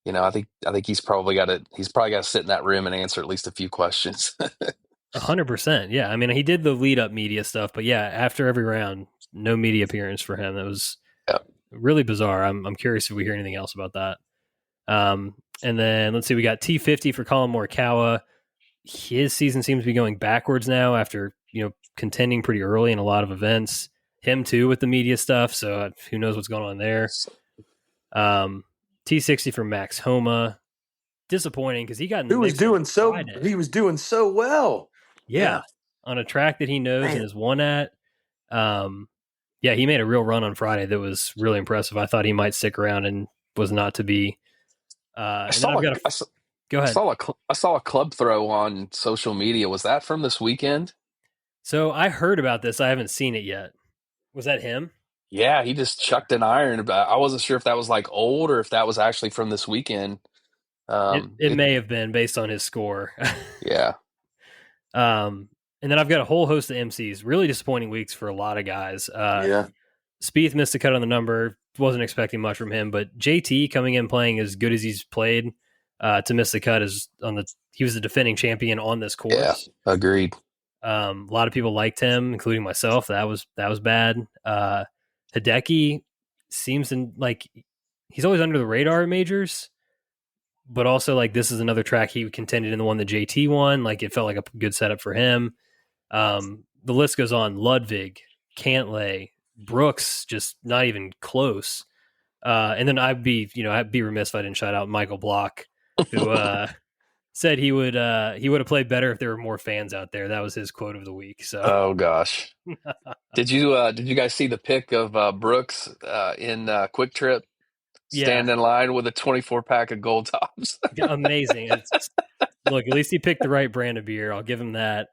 Speaker 4: I think he's probably got to sit in that room and answer at least a few questions.
Speaker 2: 100%. Yeah, I mean, he did the lead up media stuff, but yeah, after every round, no media appearance for him. That was really bizarre. I'm curious if we hear anything else about that. And then let's see, we got T50 for Colin Morikawa. His season seems to be going backwards now after contending pretty early in a lot of events. him too with the media stuff. So who knows what's going on there. T60 from Max Homa. Disappointing because he got in the mix on Friday.
Speaker 3: He was doing so well.
Speaker 2: Yeah. On a track that he knows and has won at. Yeah, he made a real run on Friday that was really impressive. I thought he might stick around and was not to be. Go ahead.
Speaker 4: I saw a club throw on social media. Was that from this weekend?
Speaker 2: So I heard about this. I haven't seen it yet. Was that him?
Speaker 4: Yeah, he just chucked an iron. But I wasn't sure if that was like old or if that was actually from this weekend.
Speaker 2: It may have been based on his score.
Speaker 4: Yeah.
Speaker 2: And then I've got a whole host of MCs. Really disappointing weeks for a lot of guys.
Speaker 3: Yeah.
Speaker 2: Spieth missed a cut on the number. Wasn't expecting much from him, but JT coming in playing as good as he's played to miss the cut he was the defending champion on this course.
Speaker 4: Yeah, agreed.
Speaker 2: A lot of people liked him, including myself. That was bad. Hideki seems like he's always under the radar at majors, but also like this is another track he contended in the one that JT won. Like it felt like a good setup for him. The list goes on. Ludwig, Cantlay, Brooks, just not even close. And then I'd be remiss if I didn't shout out Michael Block, who said he would have played better if there were more fans out there. That was his quote of the week. So,
Speaker 4: oh gosh, did you guys see the pic of Brooks in Quick Trip standing in line with a 24-pack of Gold Tops?
Speaker 2: Amazing. Look, at least he picked the right brand of beer. I'll give him that.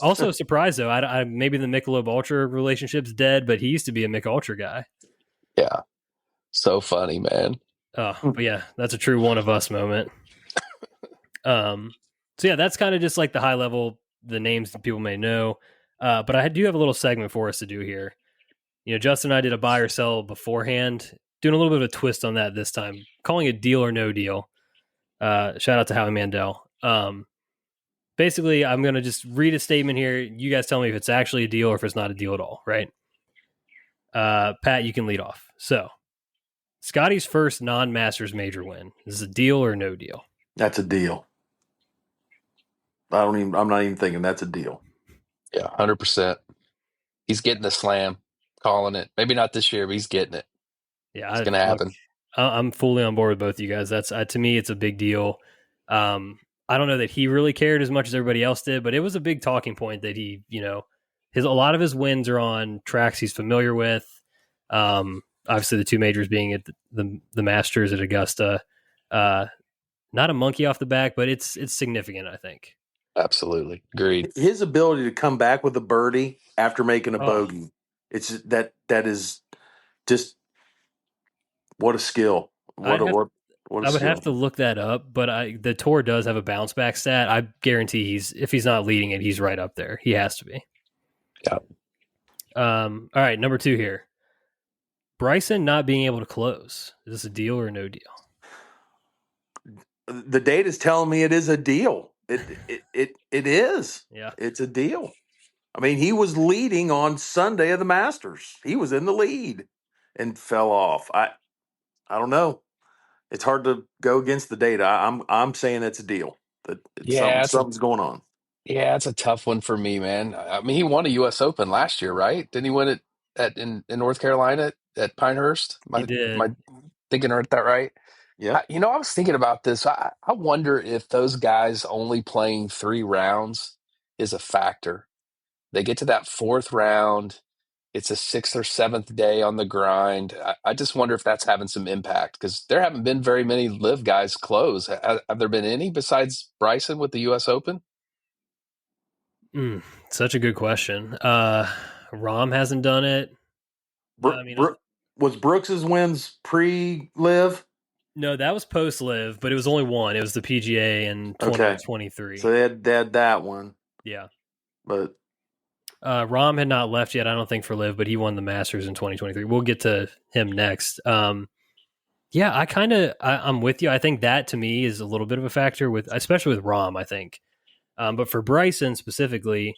Speaker 2: Also surprised though. I maybe the Michelob Ultra relationship's dead, but he used to be a Mich Ultra guy.
Speaker 4: Yeah, so funny, man.
Speaker 2: Oh, but yeah, that's a true one of us moment. So yeah, that's kind of just like the high level, the names that people may know. But I do have a little segment for us to do here. Justin and I did a buy or sell beforehand, doing a little bit of a twist on that this time, calling it deal or no deal. Shout out to Howie Mandel. Basically, I'm going to just read a statement here. You guys tell me if it's actually a deal or if it's not a deal at all, right? Pat, you can lead off. So, Scotty's first non-Masters major win. Is this a deal or no deal?
Speaker 3: That's a deal. I'm not even thinking that's a deal.
Speaker 4: Yeah, 100%. He's getting the slam, calling it. Maybe not this year, but he's getting it.
Speaker 2: Yeah,
Speaker 4: it's going to happen.
Speaker 2: I'm fully on board with both of you guys. That's to me, it's a big deal. I don't know that he really cared as much as everybody else did, but it was a big talking point that he, a lot of his wins are on tracks he's familiar with. Obviously, the two majors being at the Masters at Augusta. Not a monkey off the back, but it's significant, I think.
Speaker 4: Absolutely. Agreed.
Speaker 3: His ability to come back with a birdie after making a bogey, it's that is just what a skill. What a
Speaker 2: I would have to look that up, but the tour does have a bounce back stat. I guarantee if he's not leading it, he's right up there. He has to be.
Speaker 4: Yeah.
Speaker 2: All right, number 2 here. Bryson not being able to close. Is this a deal or no deal?
Speaker 3: The data's telling me it is a deal. It is.
Speaker 2: Yeah.
Speaker 3: It's a deal. I mean, he was leading on Sunday of the Masters. He was in the lead and fell off. I don't know. It's hard to go against the data. I'm saying it's a deal. Something's going on.
Speaker 4: Yeah, it's a tough one for me, man. I mean, he won a U.S. Open last year, right? Didn't he win it in North Carolina at Pinehurst?
Speaker 2: He did.
Speaker 4: Am I thinking that right?
Speaker 3: Yeah.
Speaker 4: I was thinking about this. I wonder if those guys only playing 3 rounds is a factor. They get to that 4th round. It's a 6th or 7th day on the grind. I just wonder if that's having some impact because there haven't been very many live guys close. Have there been any besides Bryson with the U.S. Open?
Speaker 2: Such a good question. Rahm hasn't done it.
Speaker 3: Was Brooks's wins pre-live?
Speaker 2: No, that was post-live, but it was only one. It was the PGA in 2023.
Speaker 3: Okay. So they had that one.
Speaker 2: Yeah.
Speaker 3: But
Speaker 2: Rahm had not left yet, I don't think, for live, but he won the Masters in 2023. We'll get to him next. Yeah, I'm with you. I think that to me is a little bit of a factor especially with Rahm, I think. But for Bryson specifically,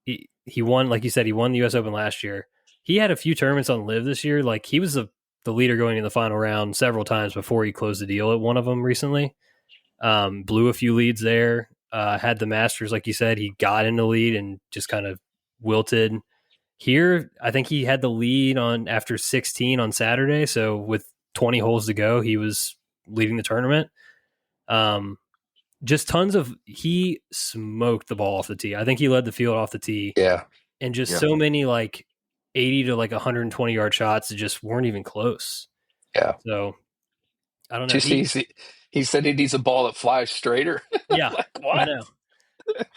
Speaker 2: he won, like you said, he won the U.S. Open last year. He had a few tournaments on live this year. Like he was the leader going in the final round several times before he closed the deal at one of them recently. Blew a few leads there. Had the Masters, like you said, he got in the lead and just kind of wilted. Here, I think he had the lead on after 16 on Saturday. So with 20 holes to go, he was leading the tournament. Just tons of he smoked the ball off the tee. I think he led the field off the tee,
Speaker 4: Yeah.
Speaker 2: and just
Speaker 3: Yeah.
Speaker 2: so many like 80 to like 120 yard shots that just weren't even close.
Speaker 4: Yeah.
Speaker 2: So I don't know.
Speaker 4: Did you see, he said he needs a ball that flies straighter.
Speaker 2: Yeah,
Speaker 4: Like,
Speaker 2: I
Speaker 4: what?
Speaker 2: know.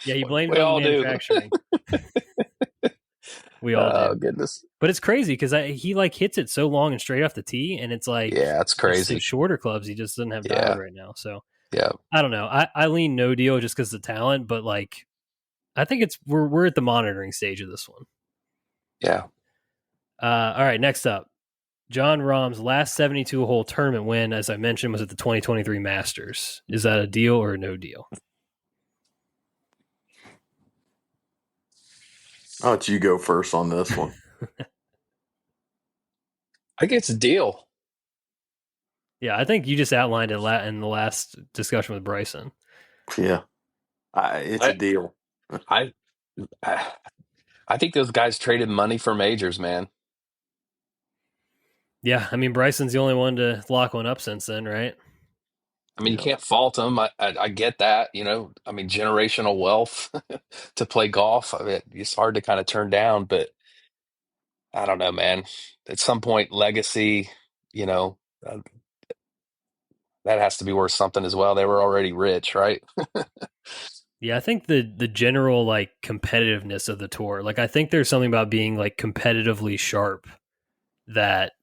Speaker 2: Yeah, he blamed
Speaker 4: We
Speaker 2: it on the
Speaker 4: all do.
Speaker 2: manufacturing. We all
Speaker 4: Oh,
Speaker 2: do.
Speaker 4: goodness.
Speaker 2: But it's crazy because he like hits it so long and straight off the tee, and it's like
Speaker 4: Yeah, it's crazy.
Speaker 2: his shorter clubs he just doesn't have
Speaker 4: Yeah.
Speaker 2: dialed right now. So
Speaker 4: Yeah.
Speaker 2: I don't know. I lean no deal just because of the talent, but like I think we're at the monitoring stage of this one.
Speaker 4: Yeah.
Speaker 2: All right, next up, John Rahm's last 72 hole tournament win, as I mentioned, was at the 2023 Masters. Is that a deal or no deal?
Speaker 3: I'll let you go first on this one.
Speaker 4: I think it's a deal.
Speaker 2: Yeah, I think you just outlined it in the last discussion with Bryson.
Speaker 3: Yeah. It's a deal.
Speaker 4: I I think those guys traded money for majors, man.
Speaker 2: Yeah, I mean Bryson's the only one to lock one up since then, right?
Speaker 4: I mean, you
Speaker 3: Yeah.
Speaker 4: can't fault them. I get that, you know. I mean, generational wealth to play golf. I mean, it's hard to kind of turn down, but I don't know, man. At some point, legacy, you know, uh, that has to be worth something as well. They were already rich, right?
Speaker 2: Yeah, I think the general like competitiveness of the tour, like I think there's something about being like competitively sharp that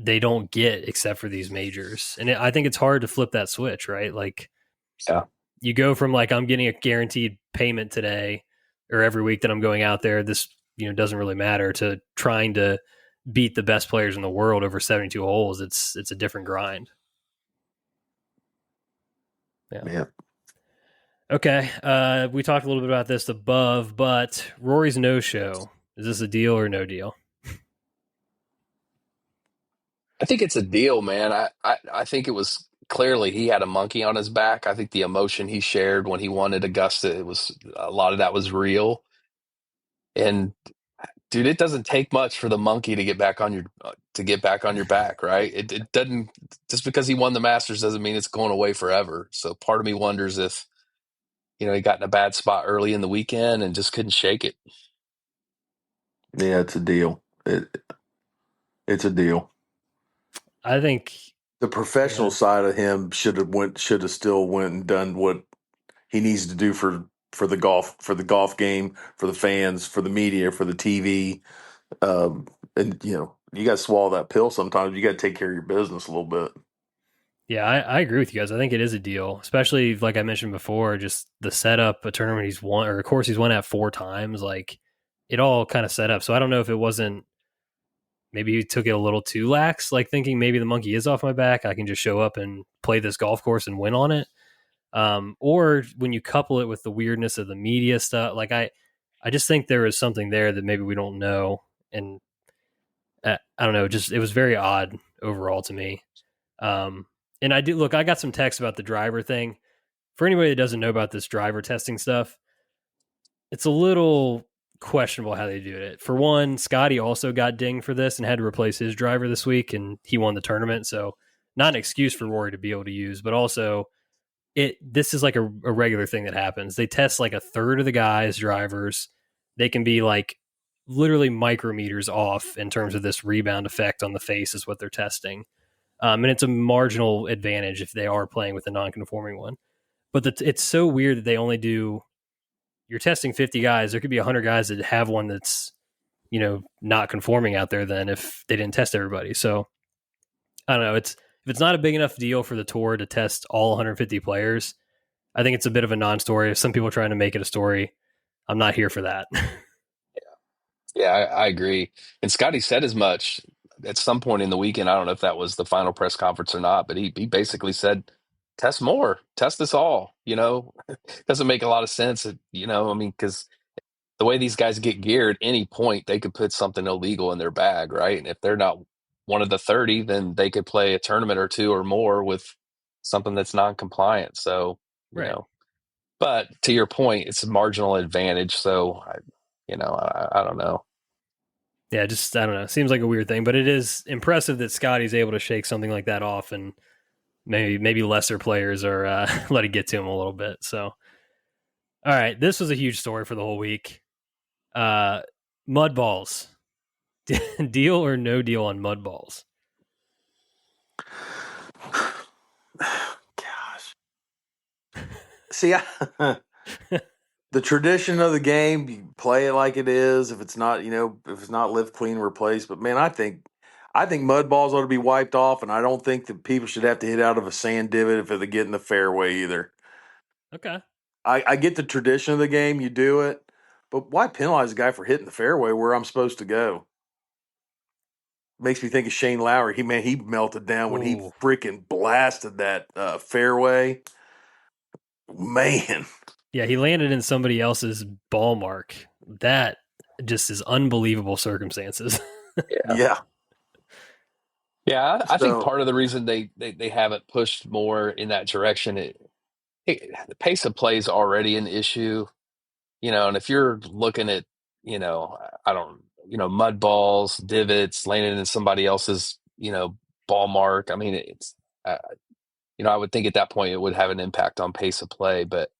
Speaker 2: they don't get except for these majors. And I think it's hard to flip that switch, right? Like
Speaker 4: Yeah.
Speaker 2: you go from like I'm getting a guaranteed payment today or every week that I'm going out there, this doesn't really matter, to trying to beat the best players in the world over 72 holes. It's a different grind.
Speaker 3: Yeah.
Speaker 2: Okay. We talked a little bit about this above, but Rory's no-show, is this a deal or no deal?
Speaker 4: I think it's a deal, man. I think it was clearly he had a monkey on his back. I think the emotion he shared when he wanted Augusta, it was a lot of that was real. And dude, it doesn't take much for the monkey to get back on your back, right? It doesn't, just because he won the Masters doesn't mean it's going away forever. So part of me wonders if, he got in a bad spot early in the weekend and just couldn't shake it.
Speaker 3: Yeah, it's a deal. It's a deal.
Speaker 2: I think
Speaker 3: The professional side of him should have still went and done what he needs to do for the golf game, for the fans, for the media, for the TV. And you got to swallow that pill sometimes. You got to take care of your business a little bit.
Speaker 2: Yeah, I agree with you guys. I think it is a deal, especially like I mentioned before, just the setup, a tournament he's won, or a course he's won at 4 times. Like it all kind of set up. So I don't know if it wasn't, maybe he took it a little too lax, like thinking maybe the monkey is off my back, I can just show up and play this golf course and win on it. Or when you couple it with the weirdness of the media stuff, like I just think there is something there that maybe we don't know. And I don't know, just it was very odd overall to me. And I got some text about the driver thing. For anybody that doesn't know about this driver testing stuff, it's a little questionable how they do it. For one, Scotty also got dinged for this and had to replace his driver this week, and he won the tournament. So not an excuse for Rory to be able to use, but also this is like a regular thing that happens. They test like a third of the guys' drivers. They can be like literally micrometers off in terms of this rebound effect on the face is what they're testing. And it's a marginal advantage if they are playing with a non-conforming one. But it's so weird that they only do, you're testing 50 guys. There could be 100 guys that have one that's, not conforming out there then if they didn't test everybody. So I don't know. If it's not a big enough deal for the tour to test all 150 players, I think it's a bit of a non-story. If some people are trying to make it a story, I'm not here for that.
Speaker 4: Yeah, I agree. And Scotty said as much at some point in the weekend. I don't know if that was the final press conference or not, but he basically said, test more, test us all. Doesn't make a lot of sense. I mean, because the way these guys get geared, any point they could put something illegal in their bag, right? And if they're not one of the 30, then they could play a tournament or two or more with something that's non-compliant. So,
Speaker 2: Right.
Speaker 4: But to your point, it's a marginal advantage. So, I don't know.
Speaker 2: Yeah, just I don't know. Seems like a weird thing, but it is impressive that Scotty's able to shake something like that off, and maybe lesser players are let it get to him a little bit. So, all right, this was a huge story for the whole week. Mud balls, deal or no deal on mud balls?
Speaker 3: Gosh. See, the tradition of the game, you play it like it is. If it's not, if it's not live clean, replace. But man, I think mud balls ought to be wiped off, and I don't think that people should have to hit out of a sand divot if they get in the fairway either.
Speaker 2: Okay.
Speaker 3: I get the tradition of the game, you do it, but why penalize a guy for hitting the fairway where I'm supposed to go? Makes me think of Shane Lowry. He melted down when he
Speaker 2: Ooh.
Speaker 3: freaking blasted that fairway. Man.
Speaker 2: Yeah, he landed in somebody else's ball mark. That just is unbelievable circumstances.
Speaker 3: Yeah.
Speaker 4: Yeah, I think
Speaker 3: So
Speaker 4: part of the reason they haven't pushed more in that direction, the pace of play is already an issue, and if you're looking at, I don't, mud balls, divots, landing in somebody else's, ball mark. I mean, I would think at that point it would have an impact on pace of play. But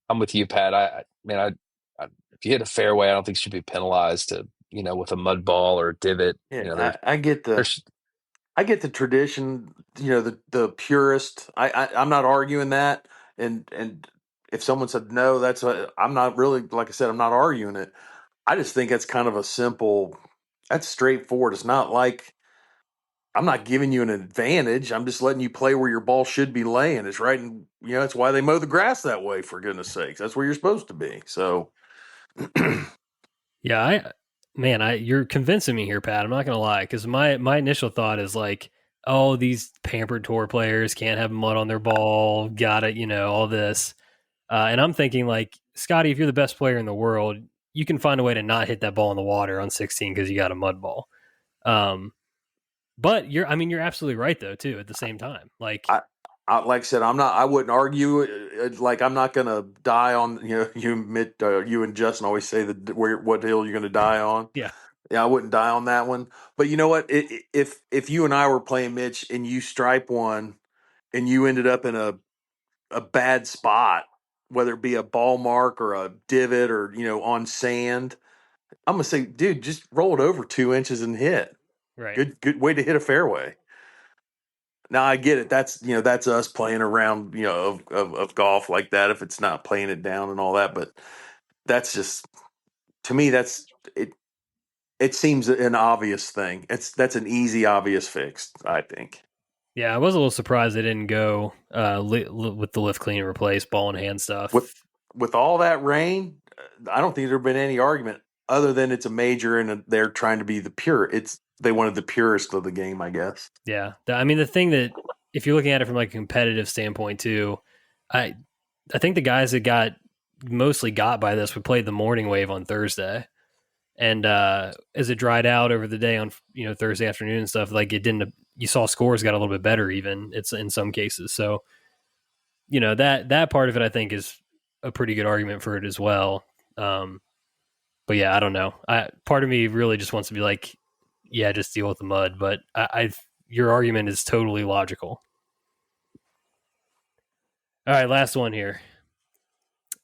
Speaker 4: I'm with you, Pat. If you hit a fairway, I don't think you should be penalized with a mud ball or a divot.
Speaker 3: yeah, I get the tradition, the purist. I'm not arguing that, and if someone said no, I'm not really, like I said, I'm not arguing it. I just think that's kind of that's straightforward. It's not like I'm not giving you an advantage. I'm just letting you play where your ball should be laying. It's right, and that's why they mow the grass that way. For goodness sakes, that's where you're supposed to be. So,
Speaker 2: Yeah, you're convincing me here, Pat. I'm not gonna lie, because my initial thought is like, oh, these pampered tour players can't have mud on their ball, got it, all this, and I'm thinking like, Scotty, if you're the best player in the world, you can find a way to not hit that ball in the water on 16 because you got a mud ball. But you're absolutely right though too. At the same time, like,
Speaker 3: like I said, I wouldn't argue. Like I'm not gonna die on. You and Justin always say that what hill you're gonna die on.
Speaker 2: yeah,
Speaker 3: Yeah, I wouldn't die on that one. But you know what? If you and I were playing, Mitch, and you stripe one, and you ended up in a bad spot, whether it be a ball mark or a divot or on sand, I'm gonna say, dude, just roll it over 2 inches and hit.
Speaker 2: right.
Speaker 3: Good way to hit a fairway. Now I get it. That's us playing around of golf like that. If it's not playing it down and all that, but that's just to me that's it. It seems an obvious thing. That's an easy, obvious fix. I think.
Speaker 2: Yeah, I was a little surprised they didn't go with the lift, clean, and replace ball and hand stuff.
Speaker 3: With all that rain, I don't think there'd been any argument other than it's a major and they're trying to be the pure. They wanted the purest of the game, I guess.
Speaker 2: Yeah, I mean the thing that if you're looking at it from like a competitive standpoint too, I think the guys that mostly got by this, we played the morning wave on Thursday. And as it dried out over the day on Thursday afternoon and stuff, like it didn't. You saw scores got a little bit better, even it's in some cases. So that part of it, I think, is a pretty good argument for it as well. But yeah, I don't know. Part of me really just wants to be like, yeah, just deal with the mud. But your argument is totally logical. All right, last one here.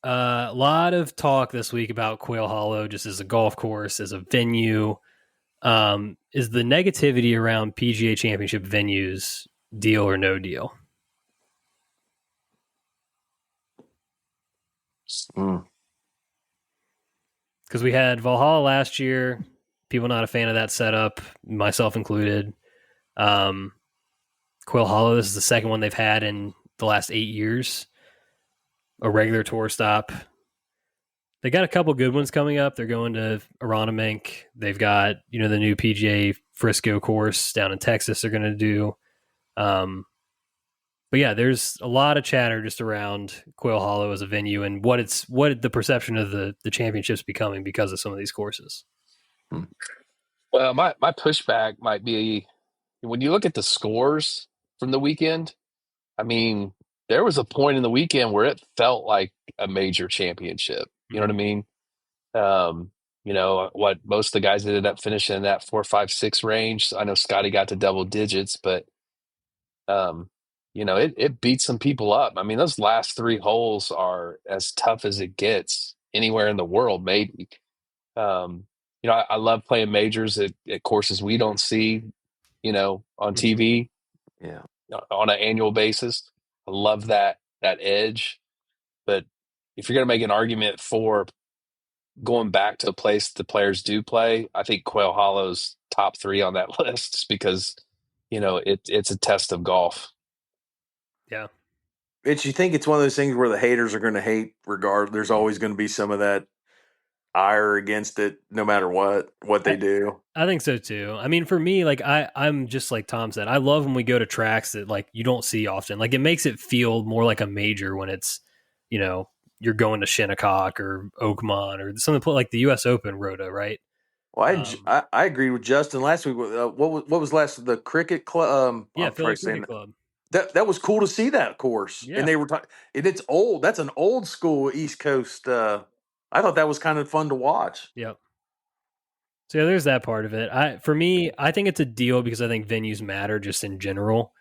Speaker 2: A lot of talk this week about Quail Hollow just as a golf course, as a venue. Is the negativity around PGA Championship venues deal or no deal? Because we had Valhalla last year. People not a fan of that setup, myself included. Quail Hollow, this is the second one they've had in the last 8 years. A regular tour stop. They got a couple good ones coming up. They're going to Aronimink. They've got, the new PGA Frisco course down in Texas they're going to do. But yeah, there's a lot of chatter just around Quail Hollow as a venue and what the perception of the championship's becoming because of some of these courses.
Speaker 4: Well, my pushback might be when you look at the scores from the weekend. I mean, there was a point in the weekend where it felt like a major championship. You know what I mean? what most of the guys ended up finishing in that 4, 5, 6 range. I know Scotty got to double digits, but um, it beats some people up. I mean, those last 3 holes are as tough as it gets anywhere in the world, maybe. I love playing majors at courses we don't see, on TV
Speaker 3: Yeah.
Speaker 4: on an annual basis. I love that edge. But if you're going to make an argument for going back to a place the players do play, I think Quail Hollow's top 3 on that list, just because it's a test of golf.
Speaker 2: Yeah.
Speaker 3: You think it's one of those things where the haters are going to hate regard. There's always going to be some of that ire against it, no matter what they do.
Speaker 2: I think so too. I mean, for me, like I'm just like Tom said, I love when we go to tracks that like you don't see often. Like it makes it feel more like a major when it's, you're going to Shinnecock or Oakmont or something like the U.S. Open Rota, right?
Speaker 3: Well, I agreed with Justin last week. What was last the cricket club?
Speaker 2: Yeah,
Speaker 3: I'm
Speaker 2: Philly
Speaker 3: probably saying
Speaker 2: Cricket Club.
Speaker 3: that was cool to see that course,
Speaker 2: Yeah.
Speaker 3: and they were talking. And it's old. That's an old school East Coast. I thought that was kind of fun to watch.
Speaker 2: Yep. So yeah, there's that part of it. For me, I think it's a deal because I think venues matter just in general.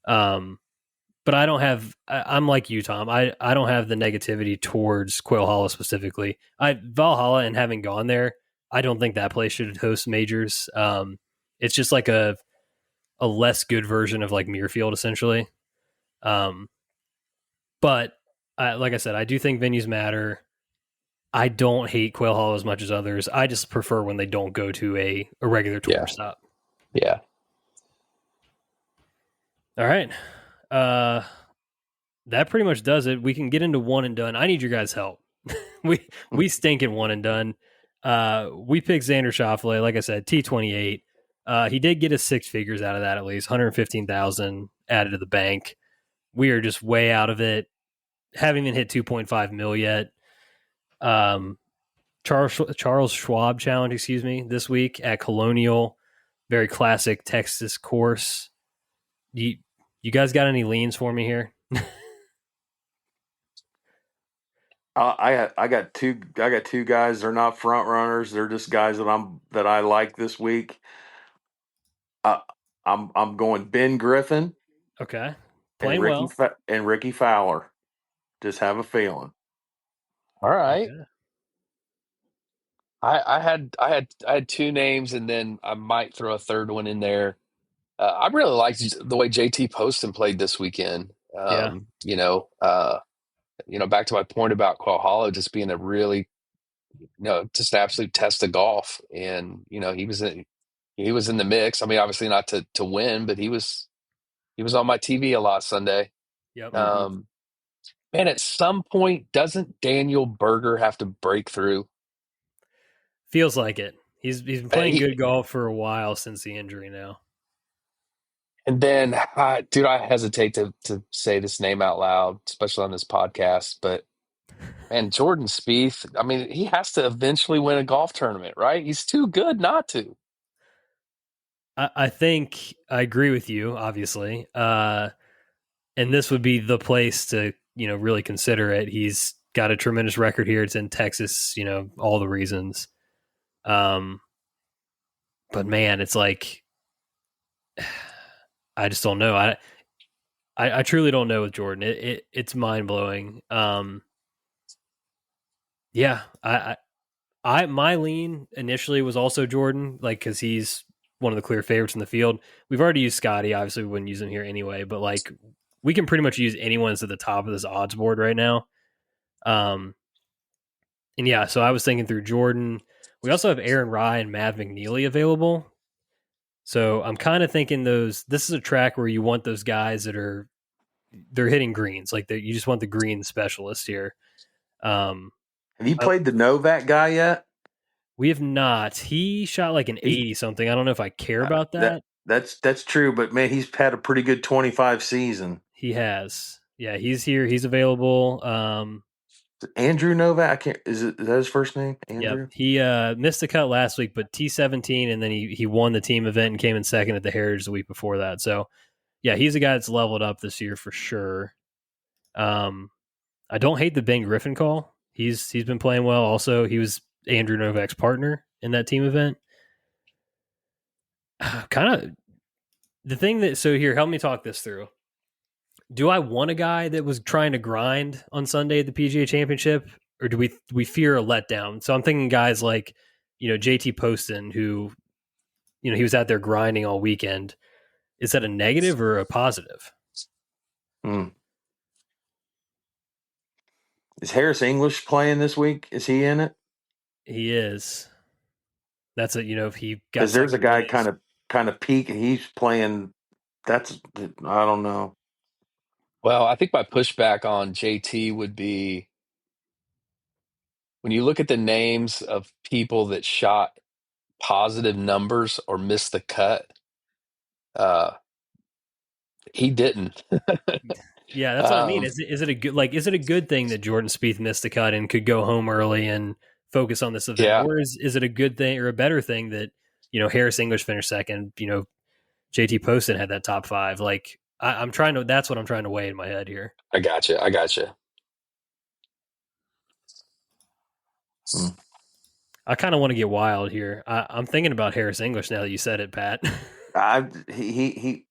Speaker 2: But I don't have. I'm like you, Tom. I don't have the negativity towards Quail Hollow specifically. Valhalla, and having gone there, I don't think that place should host majors. It's just like a less good version of like Muirfield, essentially. But like I said, I do think venues matter. I don't hate Quail Hollow as much as others. I just prefer when they don't go to a regular tour stop.
Speaker 4: Yeah.
Speaker 2: All right. That pretty much does it. We can get into one and done. I need your guys' help. we stink at one and done. We picked Xander Schauffele, like I said, T28. He did get his 6 figures out of that, at least 115,000 added to the bank. We are just way out of it. Haven't even hit 2.5 mil yet. Charles Schwab Challenge, this week at Colonial, very classic Texas course. You guys got any leans for me here?
Speaker 3: I got two guys. They're not front runners. They're just guys that I like this week. I'm going Ben Griffin.
Speaker 2: Okay,
Speaker 3: playing and Ricky Fowler. Just have a feeling.
Speaker 4: All right.
Speaker 2: Okay.
Speaker 4: I had 2 names, and then I might throw a third one in there. I really liked the way JT Poston played this weekend.
Speaker 2: Yeah.
Speaker 4: Back to my point about Quail Hollow just being a really, just an absolute test of golf, and he was in the mix. I mean, obviously not to win, but he was on my TV a lot Sunday.
Speaker 2: Yep.
Speaker 4: Man, at some point, doesn't Daniel Berger have to break through?
Speaker 2: Feels like it. He's been playing good golf for a while since the injury now.
Speaker 4: And then, dude, I hesitate to say this name out loud, especially on this podcast, but man, Jordan Spieth, I mean, he has to eventually win a golf tournament, right? He's too good not to.
Speaker 2: I think I agree with you, obviously. And this would be the place to, really consider it. He's got a tremendous record here. It's in Texas, all the reasons. But man, it's like, I just don't know. I truly don't know with Jordan. It's mind blowing. Yeah, my lean initially was also Jordan, like because he's one of the clear favorites in the field. We've already used Scotty. Obviously, we wouldn't use him here anyway. But like, we can pretty much use anyone that's at the top of this odds board right now. And yeah, so I was thinking through Jordan. We also have Aaron Rye and Matt McNeely available. So I'm kind of thinking this is a track where you want those guys they're hitting greens. Like you just want the green specialist here.
Speaker 3: Have you played the Novak guy yet?
Speaker 2: We have not. He shot like an 80 something. I don't know if I care about that.
Speaker 3: That's true, but man, he's had a pretty good 25 season.
Speaker 2: He has. Yeah, he's here. He's available.
Speaker 3: Andrew Novak. Is that his first name? Andrew?
Speaker 2: Yeah. He missed the cut last week, but T17, and then he won the team event and came in second at the Heritage the week before that. So yeah, he's a guy that's leveled up this year for sure. I don't hate the Ben Griffin call. He's been playing well. Also, he was Andrew Novak's partner in that team event. Kind of the thing that, so here, help me talk this through. Do I want a guy that was trying to grind on Sunday at the PGA Championship, or do we fear a letdown? So I'm thinking guys like, JT Poston, who, he was out there grinding all weekend. Is that a negative or a positive?
Speaker 3: Is Harris English playing this week? Is he in it?
Speaker 2: He is. That's if he got,
Speaker 3: because there's a guy kind of peak, and he's playing. I don't know.
Speaker 4: Well, I think my pushback on JT would be when you look at the names of people that shot positive numbers or missed the cut, he didn't.
Speaker 2: Yeah, that's what I mean. Is it a good thing that Jordan Spieth missed the cut and could go home early and focus on this event,
Speaker 4: Yeah.
Speaker 2: or is it a good thing or a better thing that Harris English finished second? JT Poston had that top 5. Like I'm trying to. That's what I'm trying to weigh in my head here.
Speaker 4: I gotcha.
Speaker 2: I kind of want to get wild here. I'm thinking about Harris English now that you said it, Pat.
Speaker 3: He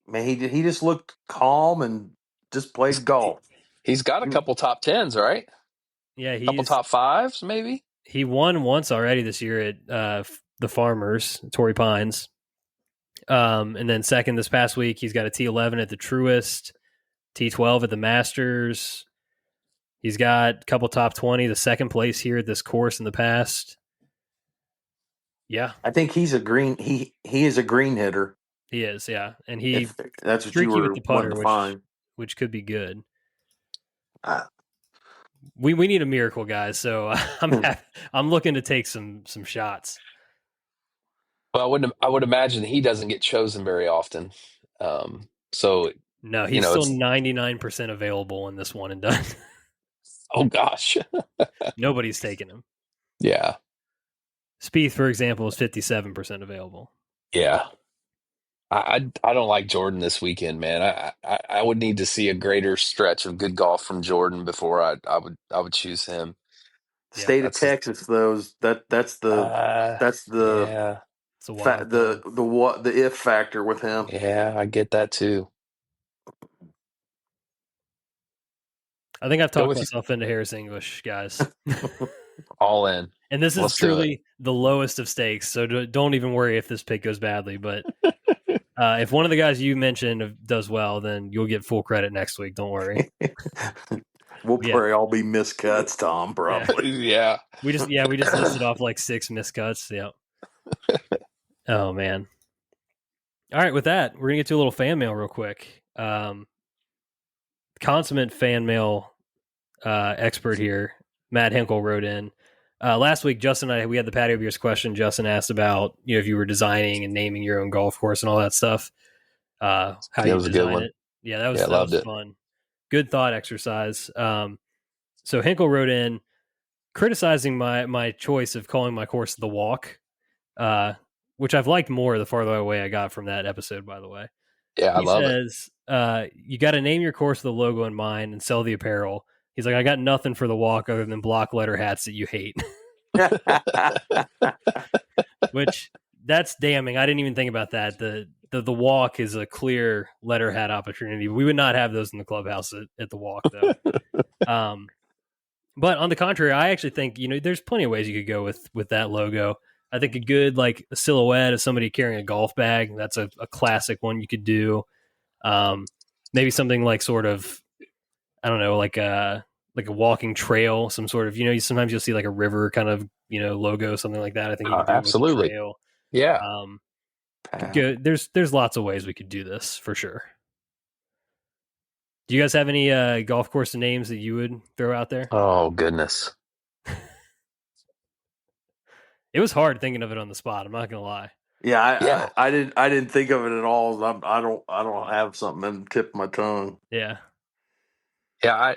Speaker 3: just looked calm and just played golf.
Speaker 4: He's got a couple top 10s, right?
Speaker 2: Yeah,
Speaker 4: a couple top 5s, maybe.
Speaker 2: He won once already this year at the Farmers, Torrey Pines. And then second this past week, he's got a T11 at the Truist, T12 at the Masters. He's got a couple top 20, the second place here at this course in the past. Yeah,
Speaker 3: I think he's a green. He is a green hitter.
Speaker 2: He is, yeah, and that's
Speaker 3: what you were
Speaker 2: with the putter,
Speaker 3: to find,
Speaker 2: which could be good. We need a miracle, guys. So I'm looking to take some shots.
Speaker 4: Well, I would imagine he doesn't get chosen very often. So
Speaker 2: no, he's still 99% available in this one and done.
Speaker 4: Oh gosh,
Speaker 2: nobody's taking him.
Speaker 4: Yeah,
Speaker 2: Spieth, for example, is 57% available.
Speaker 4: Yeah, I don't like Jordan this weekend, man. I would need to see a greater stretch of good golf from Jordan before I would choose him.
Speaker 3: State of Texas, that's the the if factor with him.
Speaker 4: Yeah, I get that too.
Speaker 2: I think I've talked myself into Harris English, guys.
Speaker 4: All in.
Speaker 2: And this is truly the lowest of stakes, so don't even worry if this pick goes badly. But if one of the guys you mentioned does well, then you'll get full credit next week. Don't worry.
Speaker 3: We'll probably all be miscuts, Tom. Probably.
Speaker 4: Yeah.
Speaker 2: We just listed off like 6 miscuts. Yeah. Oh man. All right, with that, we're gonna get to a little fan mail real quick. Consummate fan mail expert here, Matt Hinkle, wrote in. Last week, Justin and I, we had the Patio Beers question. Justin asked about, if you were designing and naming your own golf course and all that stuff. How you design it. Yeah, that was fun. Good thought exercise. So Hinkle wrote in criticizing my choice of calling my course The Walk, which I've liked more the farther away I got from that episode, by the way.
Speaker 4: Yeah, I love it.
Speaker 2: He says, you got to name your course with the logo in mind and sell the apparel. He's like, I got nothing for The Walk other than block letter hats that you hate. Which, that's damning. I didn't even think about that. The Walk is a clear letter hat opportunity. We would not have those in the clubhouse at The Walk, though. But on the contrary, I actually think, there's plenty of ways you could go with that logo. I think a good, like, a silhouette of somebody carrying a golf bag. That's a classic one you could do. Maybe something like sort of, I don't know, like a walking trail, some sort of, sometimes you'll see like a river kind of, logo, something like that. I think you could do
Speaker 4: absolutely.
Speaker 2: With a trail.
Speaker 4: Yeah.
Speaker 2: There's lots of ways we could do this for sure. Do you guys have any golf course names that you would throw out there?
Speaker 4: Oh goodness.
Speaker 2: It was hard thinking of it on the spot. I'm not gonna lie.
Speaker 3: Yeah, I didn't think of it at all. I don't have something in the tip of my tongue.
Speaker 2: Yeah.
Speaker 4: Yeah,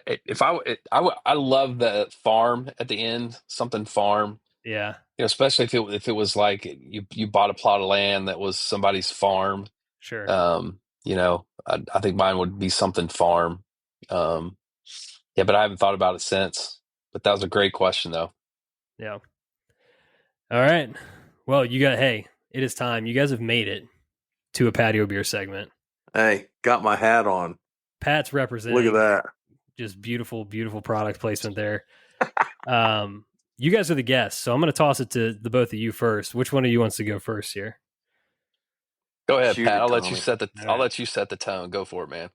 Speaker 4: I love the farm at the end, something farm.
Speaker 2: Yeah.
Speaker 4: Especially if it was like you bought a plot of land that was somebody's farm.
Speaker 2: Sure.
Speaker 4: I think mine would be something farm. Yeah, but I haven't thought about it since. But that was a great question, though.
Speaker 2: Yeah. All right. Well, hey, it is time. You guys have made it to a patio beer segment.
Speaker 3: Hey, got my hat on.
Speaker 2: Pat's
Speaker 3: Look
Speaker 2: representing
Speaker 3: at that.
Speaker 2: just beautiful, beautiful product placement there. You guys are the guests, so I'm going to toss it to the both of you first. Which one of you wants to go first here?
Speaker 4: Go ahead,
Speaker 3: Shoot
Speaker 4: Pat.
Speaker 3: it,
Speaker 4: I'll let you
Speaker 3: Tommy.
Speaker 4: I'll let you set the tone. Go for it, man.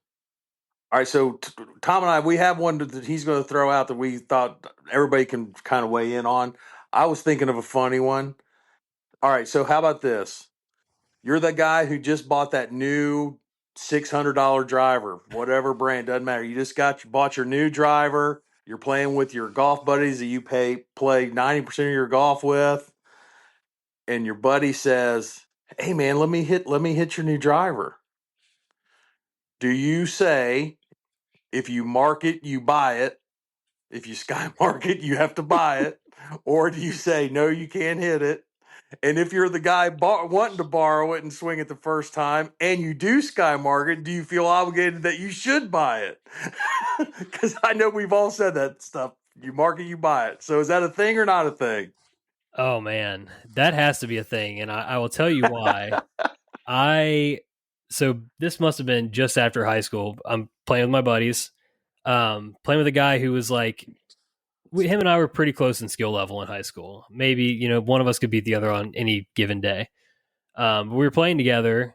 Speaker 3: All right, so Tom and I, we have one that he's going to throw out that we thought everybody can kind of weigh in on. I was thinking of a funny one. All right, so how about this? You're the guy who just bought that new $600 driver, whatever brand, doesn't matter. You just bought your new driver. You're playing with your golf buddies that you play 90% of your golf with, and your buddy says, "Hey man, let me hit your new driver." Do you say, if you mark it, you buy it? If you sky market, you have to buy it. Or do you say, no, you can't hit it? And if you're the guy wanting to borrow it and swing it the first time and you do sky market, do you feel obligated that you should buy it? Because I know we've all said that stuff. You mark it, you buy it. So is that a thing or not a thing?
Speaker 2: Oh, man, that has to be a thing. And I will tell you why. So this must have been just after high school. I'm playing with my buddies, playing with a guy who was like, him and I were pretty close in skill level in high school. Maybe, one of us could beat the other on any given day. We were playing together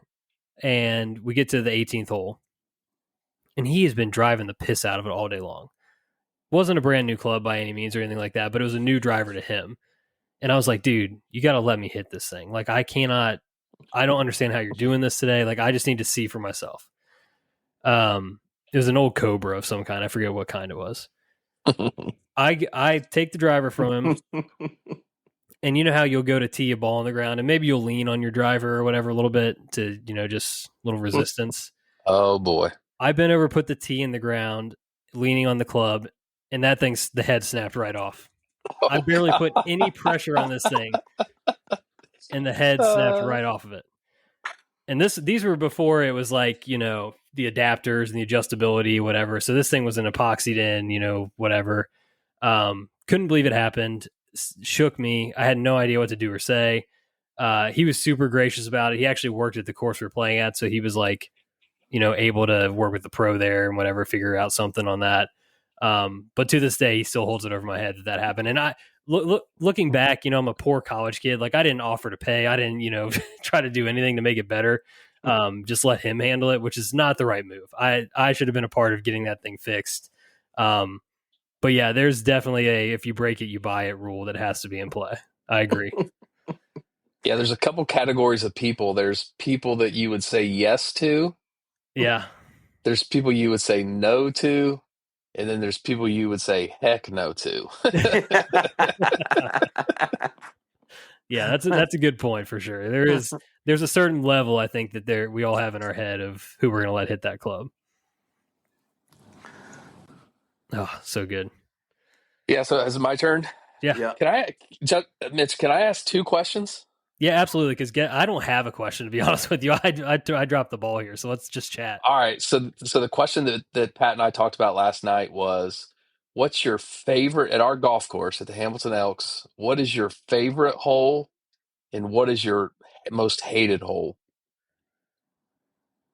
Speaker 2: and we get to the 18th hole and he has been driving the piss out of it all day long. Wasn't a brand new club by any means or anything like that, but it was a new driver to him. And I was like, dude, you got to let me hit this thing. Like, I don't understand how you're doing this today. Like, I just need to see for myself. It was an old Cobra of some kind. I forget what kind it was. I take the driver from him, and you know how you'll go to tee a ball on the ground, and maybe you'll lean on your driver or whatever a little bit to, just a little resistance.
Speaker 4: Oh boy.
Speaker 2: I bent over, put the tee in the ground, leaning on the club, and the head snapped right off. I barely put any pressure on this thing, and the head snapped right off of it. And these were before it was like, the adapters and the adjustability, whatever. So this thing was an epoxied in, whatever. Couldn't believe it happened. Shook me. I had no idea what to do or say. He was super gracious about it. He actually worked at the course we were playing at. So he was like, able to work with the pro there and whatever, figure out something on that. But to this day, he still holds it over my head that happened. And I looking back, I'm a poor college kid. Like, I didn't offer to pay. I didn't, try to do anything to make it better. Just let him handle it, which is not the right move. I should have been a part of getting that thing fixed. But yeah, there's definitely if you break it, you buy it rule that has to be in play. I agree.
Speaker 4: Yeah, there's a couple categories of people. There's people that you would say yes to.
Speaker 2: Yeah.
Speaker 4: There's people you would say no to. And then there's people you would say heck no to.
Speaker 2: Yeah, that's a good point for sure. There's a certain level I think that we all have in our head of who we're going to let hit that club. Oh, so good.
Speaker 4: Yeah, so is it my turn?
Speaker 2: Yeah.
Speaker 4: Mitch, can I ask 2 questions?
Speaker 2: Yeah, absolutely. Because I don't have a question, to be honest with you. I dropped the ball here, so let's just chat.
Speaker 4: All right. So the question that Pat and I talked about last night was, what's your favorite at our golf course at the Hamilton Elks? What is your favorite hole, and what is your most hated hole?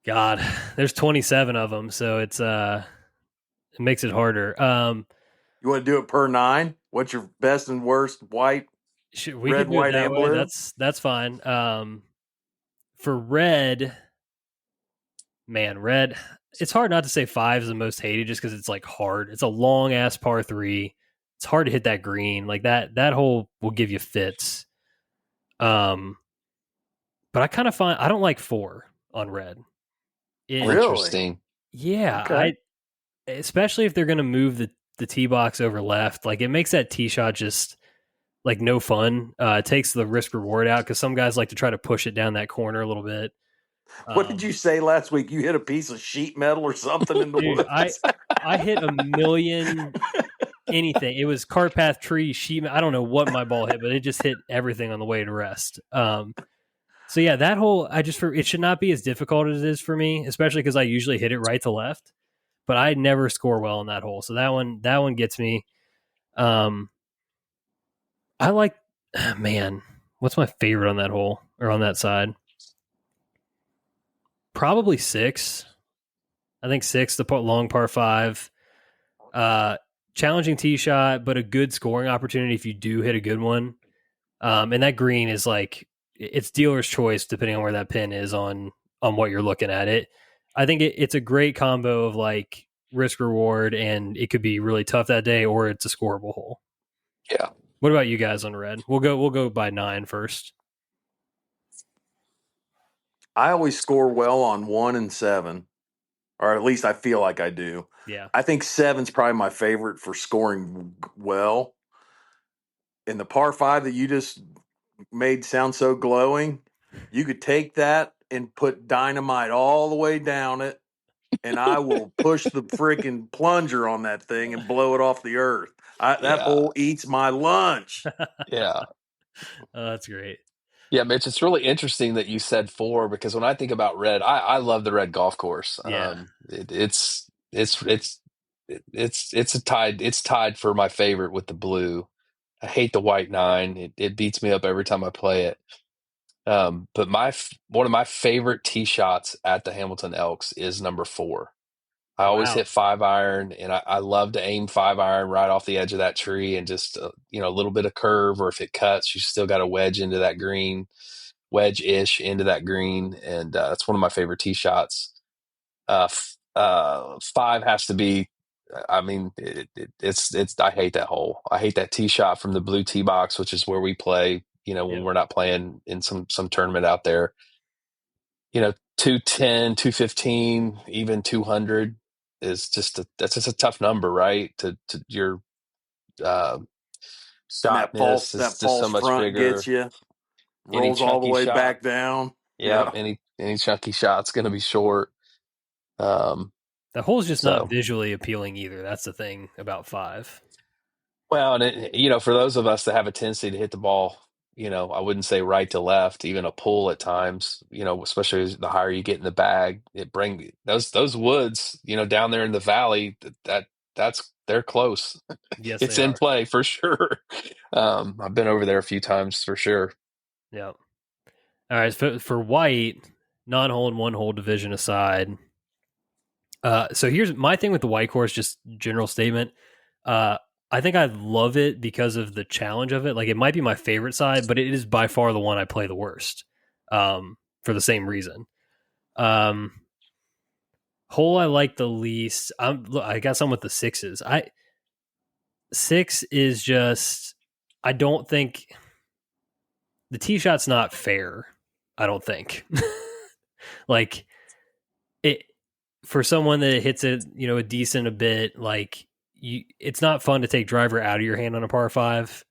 Speaker 2: God, there's 27 of them, so it makes it harder.
Speaker 3: You want to do it per 9? What's your best and worst? White,
Speaker 2: we
Speaker 3: red,
Speaker 2: could do
Speaker 3: white,
Speaker 2: it that
Speaker 3: and
Speaker 2: way.
Speaker 3: blue?
Speaker 2: That's fine. For red, man, red. It's hard not to say 5 is the most hated, just because it's like hard. It's a long ass par 3. It's hard to hit that green. Like that hole will give you fits. But I kind of find I don't like 4 on red.
Speaker 3: Really?
Speaker 4: Interesting.
Speaker 2: Yeah,
Speaker 3: Okay.
Speaker 2: especially if they're going to move the tee box over left, like it makes that tee shot just like no fun. It takes the risk reward out because some guys like to try to push it down that corner a little bit.
Speaker 3: What did you say last week? You hit a piece of sheet metal or something in the
Speaker 2: Dude,
Speaker 3: woods?
Speaker 2: I hit a million anything. It was cart path, tree, sheet. I don't know what my ball hit, but it just hit everything on the way to rest. So yeah, that hole, it should not be as difficult as it is for me, especially because I usually hit it right to left, but I never score well on that hole. So that one gets me. I like, man, What's my favorite on that hole or on that side? Probably 6. I think 6, the long par 5. Challenging tee shot, but a good scoring opportunity if you do hit a good one. And that green is like, it's dealer's choice depending on where that pin is on what you're looking at. I think it's a great combo of like risk reward, and it could be really tough that day, or it's a scoreable hole.
Speaker 4: Yeah.
Speaker 2: What about you guys on red? We'll go by 9 first.
Speaker 3: I always score well on 1 and 7, or at least I feel like I do.
Speaker 2: Yeah.
Speaker 3: I think 7's probably my favorite for scoring well. In the par 5 that you just made sound so glowing, you could take that and put dynamite all the way down it, and I will push the freaking plunger on that thing and blow it off the earth. That
Speaker 4: Yeah.
Speaker 3: hole eats my lunch.
Speaker 4: Yeah.
Speaker 2: That's great.
Speaker 4: Yeah, Mitch, it's really interesting that you said 4 because when I think about red, I love the red golf course.
Speaker 2: Yeah.
Speaker 4: It's tied for my favorite with the blue. I hate the white 9. It beats me up every time I play it. But one of my favorite tee shots at the Hamilton Elks is number 4. I always
Speaker 2: Wow.
Speaker 4: hit 5-iron, and I love to aim 5-iron right off the edge of that tree, and just a little bit of curve, or if it cuts, you still got a wedge into that green, wedge-ish into that green, and that's one of my favorite tee shots. 5 has to be. I mean, it's. I hate that hole. I hate that tee shot from the blue tee box, which is where we play. When we're not playing in some tournament out there. 210, 215, even 200 is that's just a tough number, right? To your
Speaker 3: And
Speaker 4: shotness is
Speaker 3: that
Speaker 4: just so
Speaker 3: false
Speaker 4: much
Speaker 3: front
Speaker 4: bigger.
Speaker 3: gets you,
Speaker 4: Any
Speaker 3: rolls all the
Speaker 4: chunky
Speaker 3: way
Speaker 4: shot,
Speaker 3: back down.
Speaker 4: yeah, any chunky shot's going to be short.
Speaker 2: The hole's just
Speaker 4: So,
Speaker 2: not visually appealing either. That's the thing about 5.
Speaker 4: well, and for those of us that have a tendency to hit the ball, I wouldn't say right to left, even a pull at times, especially the higher you get in the bag, it bring those woods, down there in the valley, they're close.
Speaker 2: Yes,
Speaker 4: It's
Speaker 2: they
Speaker 4: in
Speaker 2: are.
Speaker 4: play for sure. I've been over there a few times for sure.
Speaker 2: Yeah. All right. For white, non-hole and 1-hole division aside. So here's my thing with the white course, just general statement. I think I love it because of the challenge of it. Like, it might be my favorite side, but it is by far the one I play the worst. For the same reason. Hole I like the least. I got some with the 6s. 6 is just. I don't think the tee shot's not fair. I don't think. Like, it for someone that hits it, a decent a bit, like, it's not fun to take driver out of your hand on a par 5,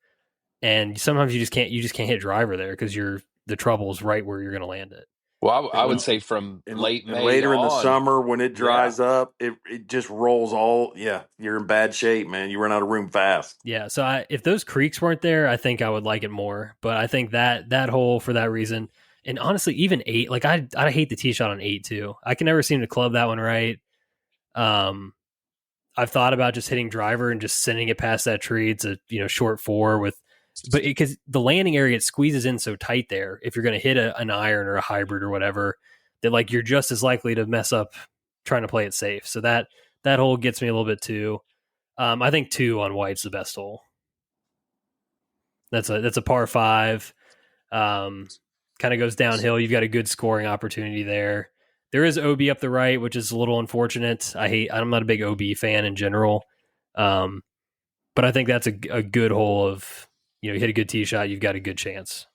Speaker 2: and sometimes you just can't hit driver there because the trouble's right where you're going to land it.
Speaker 4: Well, I would
Speaker 3: And-
Speaker 4: say from late
Speaker 3: and
Speaker 4: May
Speaker 3: later in the
Speaker 4: on,
Speaker 3: summer when it dries up, it just rolls all. Yeah, you're in bad shape, man. You run out of room fast.
Speaker 2: Yeah, so if those creeks weren't there, I think I would like it more. But I think that hole, for that reason, and honestly, even 8, like I hate the tee shot on 8 too. I can never seem to club that one right. I've thought about just hitting driver and just sending it past that tree. It's a short 4 but because the landing area, it squeezes in so tight there. If you're going to hit an iron or a hybrid or whatever, that like you're just as likely to mess up trying to play it safe. So that hole gets me a little bit too. I think 2 on white's the best hole. That's a par 5. Kind of goes downhill. You've got a good scoring opportunity there. There is OB up the right, which is a little unfortunate. I'm not a big OB fan in general. But I think that's a good hole of, you hit a good tee shot, you've got a good chance.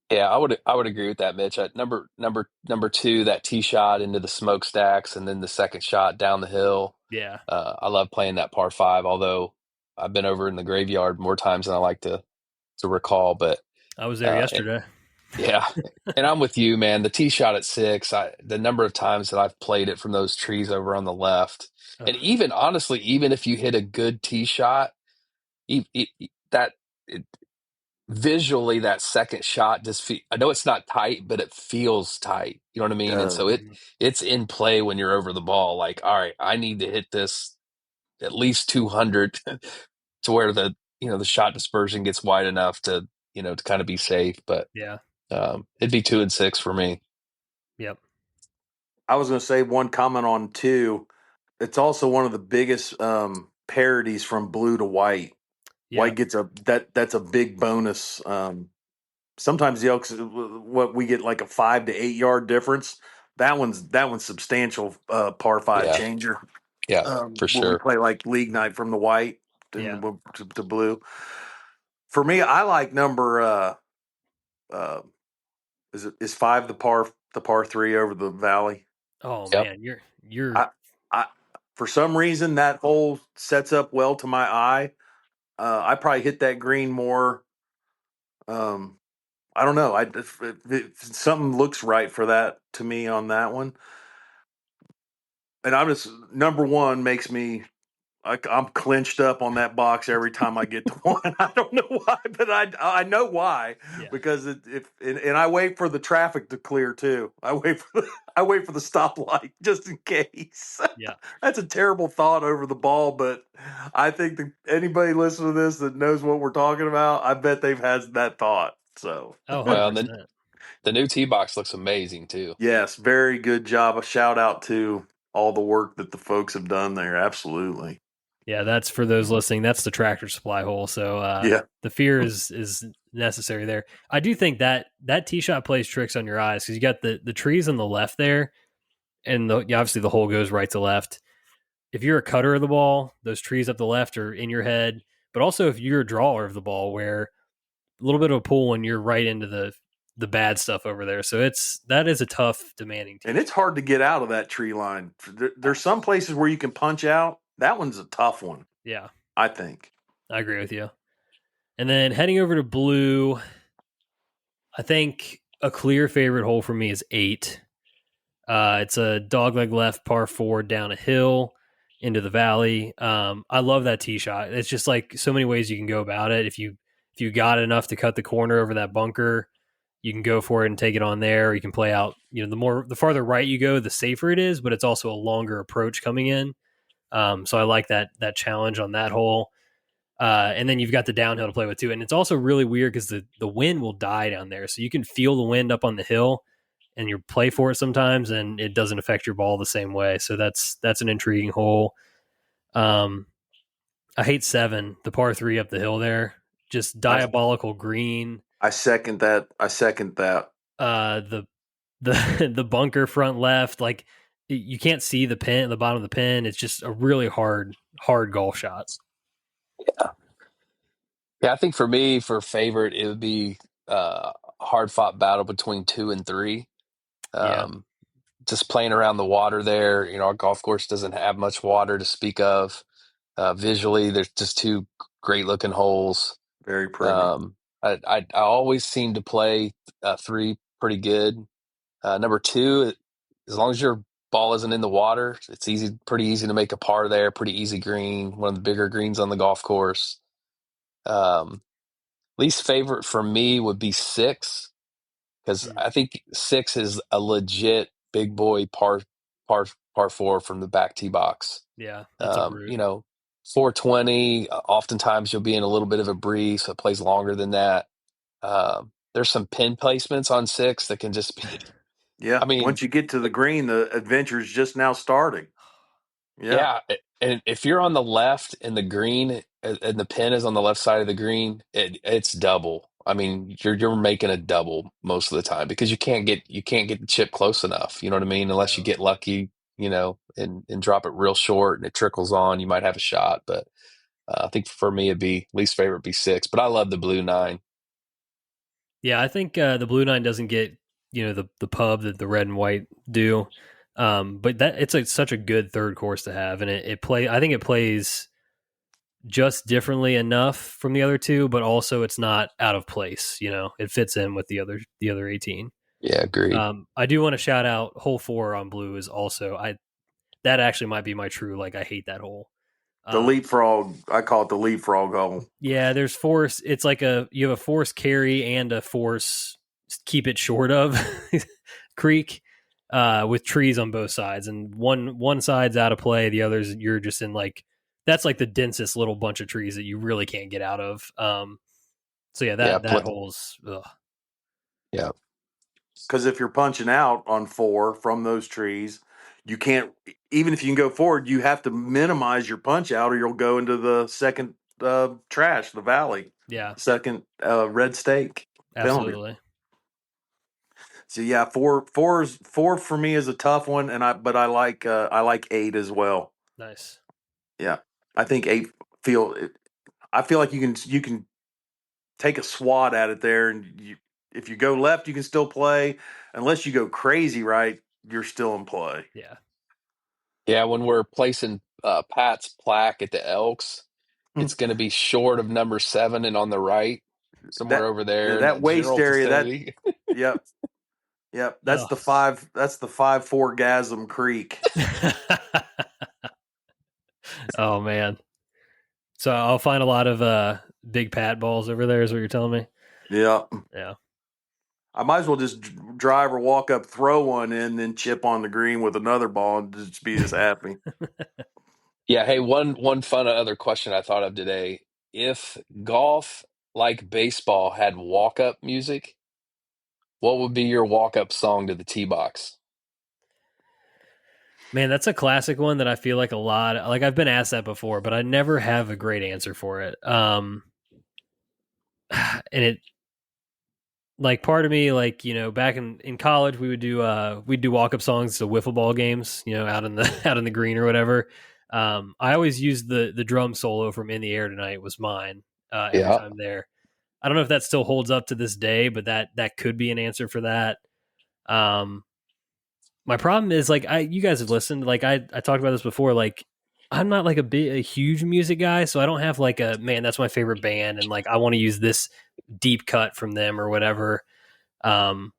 Speaker 4: Yeah, I would agree with that, Mitch. Number 2, that tee shot into the smokestacks, and then the second shot down the hill.
Speaker 2: Yeah.
Speaker 4: I love playing that par 5, although I've been over in the graveyard more times than I like to recall. But
Speaker 2: I was there yesterday.
Speaker 4: Yeah, and I'm with you, man. The tee shot at 6, the number of times that I've played it from those trees over on the left, and even honestly, even if you hit a good tee shot, visually that second shot just I know it's not tight, but it feels tight. You know what I mean? And so it's in play when you're over the ball. Like, all right, I need to hit this at least 200 to where the shot dispersion gets wide enough to to kind of be safe. But
Speaker 2: Yeah.
Speaker 4: it'd be 2 and 6 for me.
Speaker 2: Yep.
Speaker 3: I was going to say one comment on 2. It's also one of the biggest parodies from blue to white.
Speaker 2: Yeah.
Speaker 3: White gets that's a big bonus. Sometimes the Elks, what we get like a 5 to 8 yard difference. That one's substantial. Par 5
Speaker 4: Yeah.
Speaker 3: changer.
Speaker 4: Yeah, for
Speaker 3: When we
Speaker 4: sure.
Speaker 3: play like league night from the white
Speaker 2: Yeah.
Speaker 3: to blue. For me, I like number uh, is 5 the par 3 over the valley.
Speaker 2: Oh
Speaker 4: Yep.
Speaker 2: man, you're
Speaker 3: I I for some reason that hole sets up well to my eye. I probably hit that green more. I don't know. If something looks right for that to me on that one, and I'm just number one makes me. I'm clenched up on that box every time I get to one. I don't know why, but I know why
Speaker 2: yeah.
Speaker 3: because and I wait for the traffic to clear too. I wait for the stoplight just in case.
Speaker 2: Yeah.
Speaker 3: That's a terrible thought over the ball, but I think that anybody listening to this that knows what we're talking about, I bet they've had that thought. So
Speaker 2: Oh,
Speaker 4: Well,
Speaker 2: 100%.
Speaker 4: the new tee box looks amazing too.
Speaker 3: yes, very good job. A shout out to all the work that the folks have done there. Absolutely.
Speaker 2: Yeah, that's for those listening. That's the Tractor Supply hole. So
Speaker 3: Yeah.
Speaker 2: the fear is necessary there. I do think that tee shot plays tricks on your eyes because you got the trees on the left there, and obviously the hole goes right to left. If you're a cutter of the ball, those trees up the left are in your head. But also if you're a drawer of the ball, where a little bit of a pull and you're right into the bad stuff over there. So that is a tough, demanding tee
Speaker 3: And it's hard to get out of that tree line. There's some places where you can punch out. That one's a tough one,
Speaker 2: Yeah,
Speaker 3: I think.
Speaker 2: I agree with you. And then heading over to blue, I think a clear favorite hole for me is 8. It's a dogleg left par 4 down a hill into the valley. I love that tee shot. It's just like so many ways you can go about it. If you got enough to cut the corner over that bunker, you can go for it and take it on there. Or you can play out. The farther right you go, the safer it is, but it's also a longer approach coming in. So I like that challenge on that hole. And then you've got the downhill to play with too. And it's also really weird because the wind will die down there. So you can feel the wind up on the hill and you play for it sometimes and it doesn't affect your ball the same way. So that's an intriguing hole. I hate 7, the par 3 up the hill there. Just diabolical green.
Speaker 3: I second that.
Speaker 2: The the bunker front left, like you can't see the pin at the bottom of the pin. It's just a really hard golf shot.
Speaker 4: Yeah, I think for me, for favorite, it would be hard fought battle between 2 and 3.
Speaker 2: Yeah.
Speaker 4: Just playing around the water there. Our golf course doesn't have much water to speak of. Visually, there's just 2 great looking holes.
Speaker 3: Very pretty.
Speaker 4: I always seem to play 3 pretty good. Number 2, as long as your ball isn't in the water, it's pretty easy to make a par there. Pretty easy green, one of the bigger greens on the golf course. Least favorite for me would be 6 because I think 6 is a legit big boy par 4 from the back tee box.
Speaker 2: Yeah, that's a brute.
Speaker 4: 420. Oftentimes you'll be in a little bit of a breeze, so it plays longer than that. There's some pin placements on 6 that can just be.
Speaker 3: Yeah.
Speaker 4: I mean,
Speaker 3: once you get to the green, the adventure's just now starting.
Speaker 4: Yeah, and if you're on the left and the green and the pin is on the left side of the green, it's double. I mean, you're making a double most of the time because you can't get the chip close enough. You know what I mean? Unless you get lucky, and drop it real short and it trickles on, you might have a shot. But I think for me, it'd be least favorite be 6. But I love the blue 9.
Speaker 2: Yeah, I think the blue 9 doesn't get the pub that the red and white do, but that it's such a good third course to have, and I think it plays just differently enough from the other 2, but also it's not out of place. It fits in with the other 18.
Speaker 4: Yeah, agreed.
Speaker 2: I do want to shout out hole 4 on blue is also that actually might be my true I hate that hole.
Speaker 3: The leapfrog, I call it the leapfrog hole.
Speaker 2: Yeah, there's force. It's like you have a force carry and a force keep it short of creek with trees on both sides, and one side's out of play, the others you're just in that's like the densest little bunch of trees that you really can't get out of. So yeah,
Speaker 4: Yeah,
Speaker 2: that hole's
Speaker 4: yeah.
Speaker 3: Because if you're punching out on 4 from those trees, you can't. Even if you can go forward, you have to minimize your punch out, or you'll go into the second trash, the valley,
Speaker 2: yeah,
Speaker 3: second red stake penalty.
Speaker 2: absolutely.
Speaker 3: So yeah, four for me is a tough one, and I like 8 as well.
Speaker 2: Nice.
Speaker 3: Yeah, I think 8 feel. I feel like you can take a swat at it there, and if you go left, you can still play. Unless you go crazy right, you're still in play.
Speaker 2: Yeah.
Speaker 4: Yeah, when we're placing Pat's plaque at the Elks,
Speaker 3: Hmm.
Speaker 4: it's going to be short of number 7 and on the right, somewhere
Speaker 3: That
Speaker 4: over there in
Speaker 3: that
Speaker 4: that
Speaker 3: waist
Speaker 4: general
Speaker 3: area, that
Speaker 4: vicinity.
Speaker 3: yep, yep. That's
Speaker 2: Oh.
Speaker 3: the 5. That's the 5-4gasm creek.
Speaker 2: Oh man. So I'll find a lot of big Pat balls over there. Is what you're telling me?
Speaker 3: Yeah.
Speaker 2: Yeah.
Speaker 3: I might as well just drive or walk up, throw one in, then chip on the green with another ball and just be as happy.
Speaker 4: Yeah, hey, one fun other question I thought of today. If golf, like baseball, had walk-up music, what would be your walk-up song to the tee box?
Speaker 2: Man, that's a classic one that I feel like I've been asked that before, but I never have a great answer for it. And it, like, part of me, like, back in college, we'd do walk up songs to wiffle ball games, out in the out in the green or whatever. I always used the drum solo from "In the Air Tonight" was mine every
Speaker 4: Yeah.
Speaker 2: time there. I don't know if that still holds up to this day, but that could be an answer for that. My problem is, like, you guys have listened, like, I talked about this before, like, I'm not like a huge music guy, so I don't have like a, man, that's my favorite band, and like I want to use this deep cut from them or whatever. Um,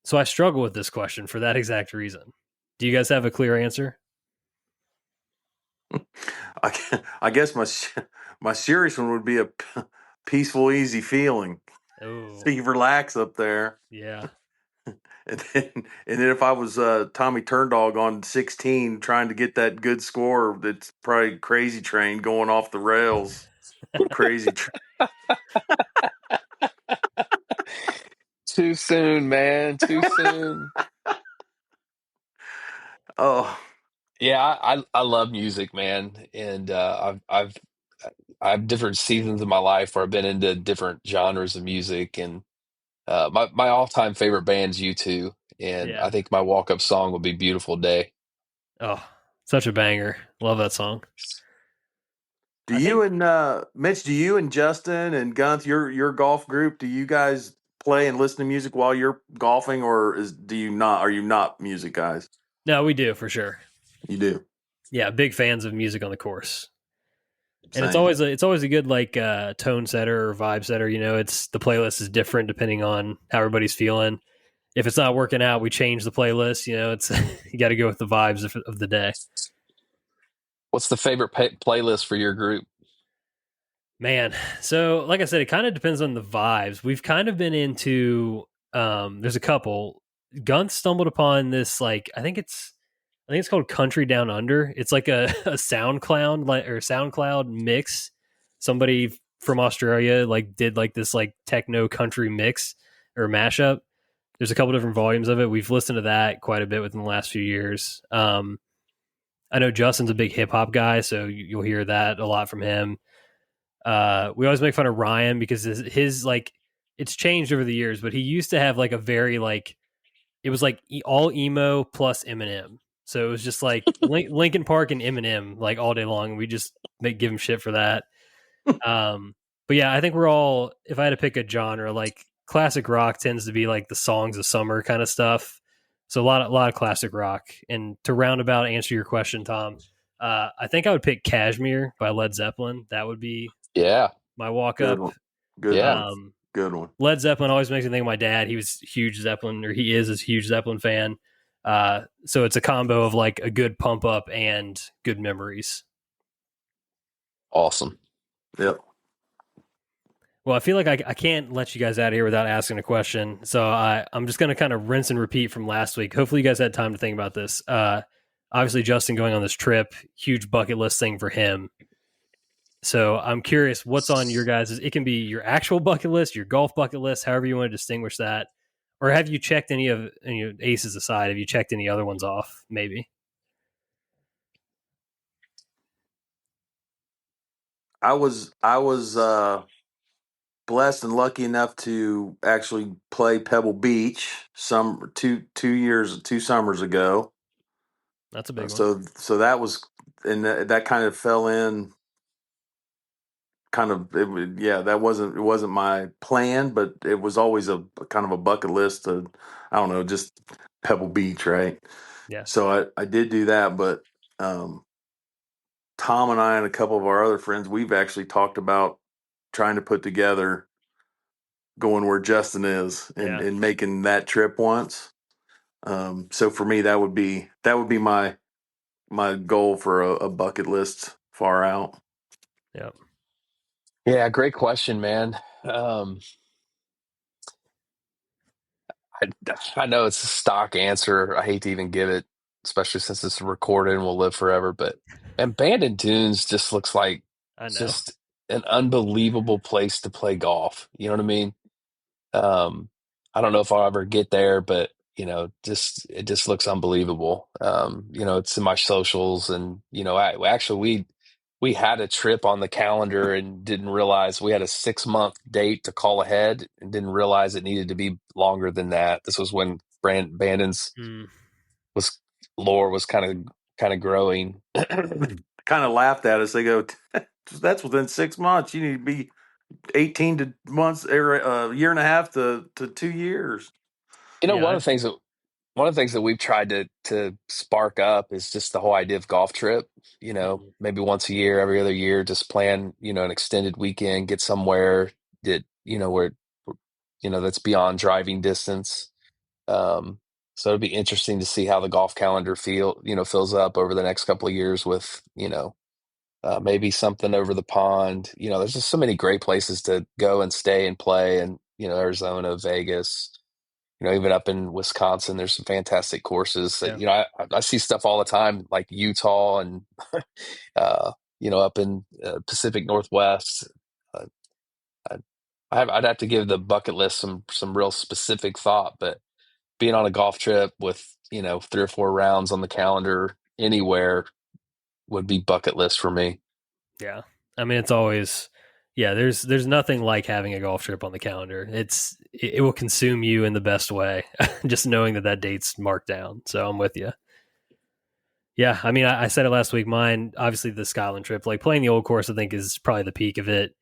Speaker 2: so I struggle with this question for that exact reason. Do you guys have a clear answer?
Speaker 3: I guess my serious one would be a peaceful, easy feeling.
Speaker 2: Oh,
Speaker 3: So you relax up there.
Speaker 2: yeah.
Speaker 3: And then if I was Tommy Turndog on 16 trying to get that good score, that's probably Crazy Train going off the rails. Crazy Train.
Speaker 4: Too soon, man. Too soon.
Speaker 3: Oh,
Speaker 4: Yeah, I love music, man, and I have different seasons of my life where I've been into different genres of music, and my all time favorite band's U2, and
Speaker 2: Yeah.
Speaker 4: I think my walk up song would be "Beautiful Day."
Speaker 2: Oh, such a banger. Love that song.
Speaker 3: do
Speaker 2: I
Speaker 3: you
Speaker 2: think,
Speaker 3: and Mitch, do you and Justin and Gunth, your golf group, do you guys play and listen to music while you're golfing, or do you not? Are you not music guys?
Speaker 2: no, we do for sure.
Speaker 3: You do.
Speaker 2: Yeah, big fans of music on the course. And it's
Speaker 3: Same.
Speaker 2: always a good, like, tone setter or vibe setter. It's the playlist is different depending on how everybody's feeling. If it's not working out, we change the playlist. It's you got to go with the vibes of the day.
Speaker 4: What's the favorite playlist for your group?
Speaker 2: Man, so like I said, it kind of depends on the vibes. We've kind of been into there's a couple. Gunth stumbled upon this, like, I think it's called Country Down Under. It's like a SoundCloud mix. Somebody from Australia like did like this like techno country mix or mashup. There's a couple different volumes of it. We've listened to that quite a bit within the last few years. I know Justin's a big hip hop guy, so you'll hear that a lot from him. We always make fun of Ryan because his like, it's changed over the years, but he used to have like a very, like, it was like all emo plus Eminem. So it was just like Linkin Park and Eminem like all day long. We just give him shit for that. But yeah, I think we're all, if I had to pick a genre, like, classic rock tends to be like the songs of summer kind of stuff. So a lot of classic rock. And to roundabout answer your question, Tom, I think I would pick Kashmir by Led Zeppelin. That would be
Speaker 4: Yeah,
Speaker 2: my walk
Speaker 3: Good
Speaker 2: up.
Speaker 3: one. Good
Speaker 4: yeah,
Speaker 3: one. Good one.
Speaker 2: Led Zeppelin always makes me think of my dad. He was a huge Zeppelin, or he is a huge Zeppelin fan. So it's a combo of like a good pump up and good memories.
Speaker 4: awesome.
Speaker 3: Yep.
Speaker 2: Well, I feel like I can't let you guys out of here without asking a question. So I'm just going to kind of rinse and repeat from last week. Hopefully you guys had time to think about this. Obviously, Justin going on this trip, huge bucket list thing for him. So I'm curious, what's on your guys'? It can be your actual bucket list, your golf bucket list, however you want to distinguish that. Or have you checked any of aces aside? Have you checked any other ones off? Maybe.
Speaker 3: I was blessed and lucky enough to actually play Pebble Beach some 2 summers ago.
Speaker 2: That's a big one.
Speaker 3: So that was, and that kind of fell in. It wasn't my plan, but it was always a kind of a bucket list to, I don't know, just Pebble Beach, right?
Speaker 2: Yeah.
Speaker 3: So I did do that, but um, Tom and I and a couple of our other friends, we've actually talked about trying to put together going where Justin is and,
Speaker 2: Yeah.
Speaker 3: and making that trip once. So for me, that would be my goal for a bucket list far out.
Speaker 2: Yep.
Speaker 4: Yeah, great question, man. Um, I, I know it's a stock answer. I hate to even give it, especially since it's recorded and will live forever. But and Bandon Dunes just looks like
Speaker 2: I know.
Speaker 4: just an unbelievable place to play golf. You know what I mean? Um, I don't know if I'll ever get there, but just it just looks unbelievable. It's in my socials, and actually we had a trip on the calendar and didn't realize we had a 6-month date to call ahead and didn't realize it needed to be longer than that. This was when Bandon's
Speaker 2: Mm.
Speaker 4: was lore was kind of growing.
Speaker 3: Kind of laughed at us. They go, "That's within 6 months. You need to be 18 to months, or a year and a half to 2 years."
Speaker 2: Yeah.
Speaker 4: One of the things that we've tried to spark up is just the whole idea of golf trip.
Speaker 2: Mhm.
Speaker 4: Maybe once a year, every other year, just plan an extended weekend, get somewhere that where that's beyond driving distance. Um, so it'd be interesting to see how the golf calendar fills up over the next couple of years with maybe something over the pond. There's just so many great places to go and stay and play, and Arizona, Vegas. Even up in Wisconsin, there's some fantastic courses that,
Speaker 2: Yeah.
Speaker 4: I see stuff all the time, like Utah and, uh, up in Pacific Northwest. Uh, I- I'd have to give the bucket list some real specific thought, but being on a golf trip with, 3 or 4 rounds on the calendar anywhere would be bucket list for me.
Speaker 2: Yeah. I mean, it's always, yeah, there's nothing like having a golf trip on the calendar. It will consume you in the best way, just knowing that date's marked down. So I'm with you. Yeah. I mean, I said it last week. Mine, obviously, the Scotland trip, like playing the old course, I think is probably the peak of it.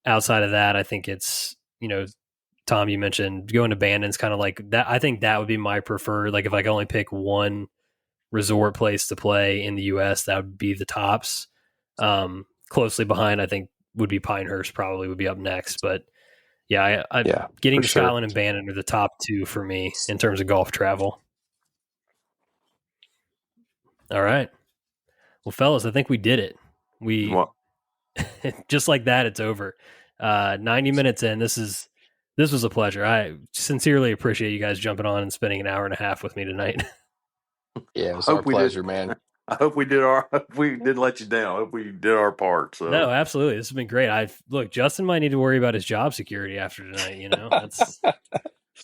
Speaker 2: Outside of that, I think it's, Tom, you mentioned going to Bandon's kind of like that. I think that would be my preferred. Like if I could only pick one resort place to play in the U.S., that would be the tops. Closely behind, I think, would be Pinehurst. Probably would be up next, but yeah,
Speaker 4: Yeah,
Speaker 2: getting
Speaker 4: for
Speaker 2: to
Speaker 4: sure.
Speaker 2: Scotland and Bandon are the top two for me in terms of golf travel. All right, well, fellas, I think we did it. We
Speaker 3: Well,
Speaker 2: just like that, it's over. 90 minutes in. This was a pleasure. I sincerely appreciate you guys jumping on and spending an hour and a half with me tonight.
Speaker 4: Yeah, it was our
Speaker 3: hope we did.
Speaker 4: pleasure, man.
Speaker 3: I hope we did our. Hope we didn't let you down. I hope we did our part.
Speaker 2: No,
Speaker 3: So,
Speaker 2: absolutely. This has been great. Look, Justin might need to worry about his job security after tonight. That's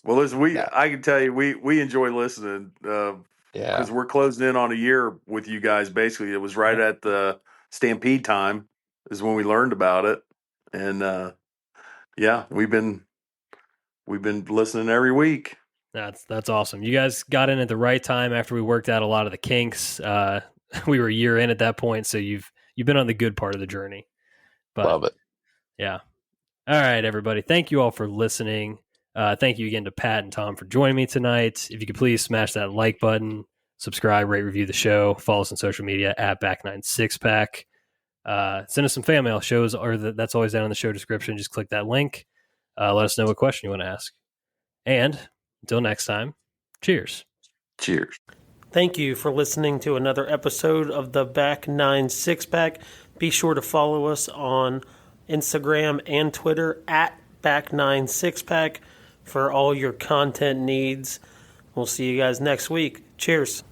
Speaker 3: well, listen,
Speaker 4: Yeah,
Speaker 3: I can tell you, we enjoy listening
Speaker 4: yeah,
Speaker 3: because we're closing in on a year with you guys. Basically, it was right
Speaker 2: yeah,
Speaker 3: at the Stampede time is when we learned about it, and yeah, we've been listening every week.
Speaker 2: that's awesome. You guys got in at the right time after we worked out a lot of the kinks. We were a year in at that point, so you've been on the good part of the journey. But
Speaker 4: love it.
Speaker 2: yeah. All right, everybody. Thank you all for listening. Thank you again to Pat and Tom for joining me tonight. If you could please smash that like button, subscribe, rate, review the show, follow us on social media at Back9Sixpack. Send us some fan mail. That's always down in the show description. Just click that link. Let us know what question you want to ask. And until next time, cheers.
Speaker 3: Cheers.
Speaker 1: Thank you for listening to another episode of the Back Nine Six Pack. Be sure to follow us on Instagram and Twitter at Back Nine Six Pack for all your content needs. We'll see you guys next week. Cheers.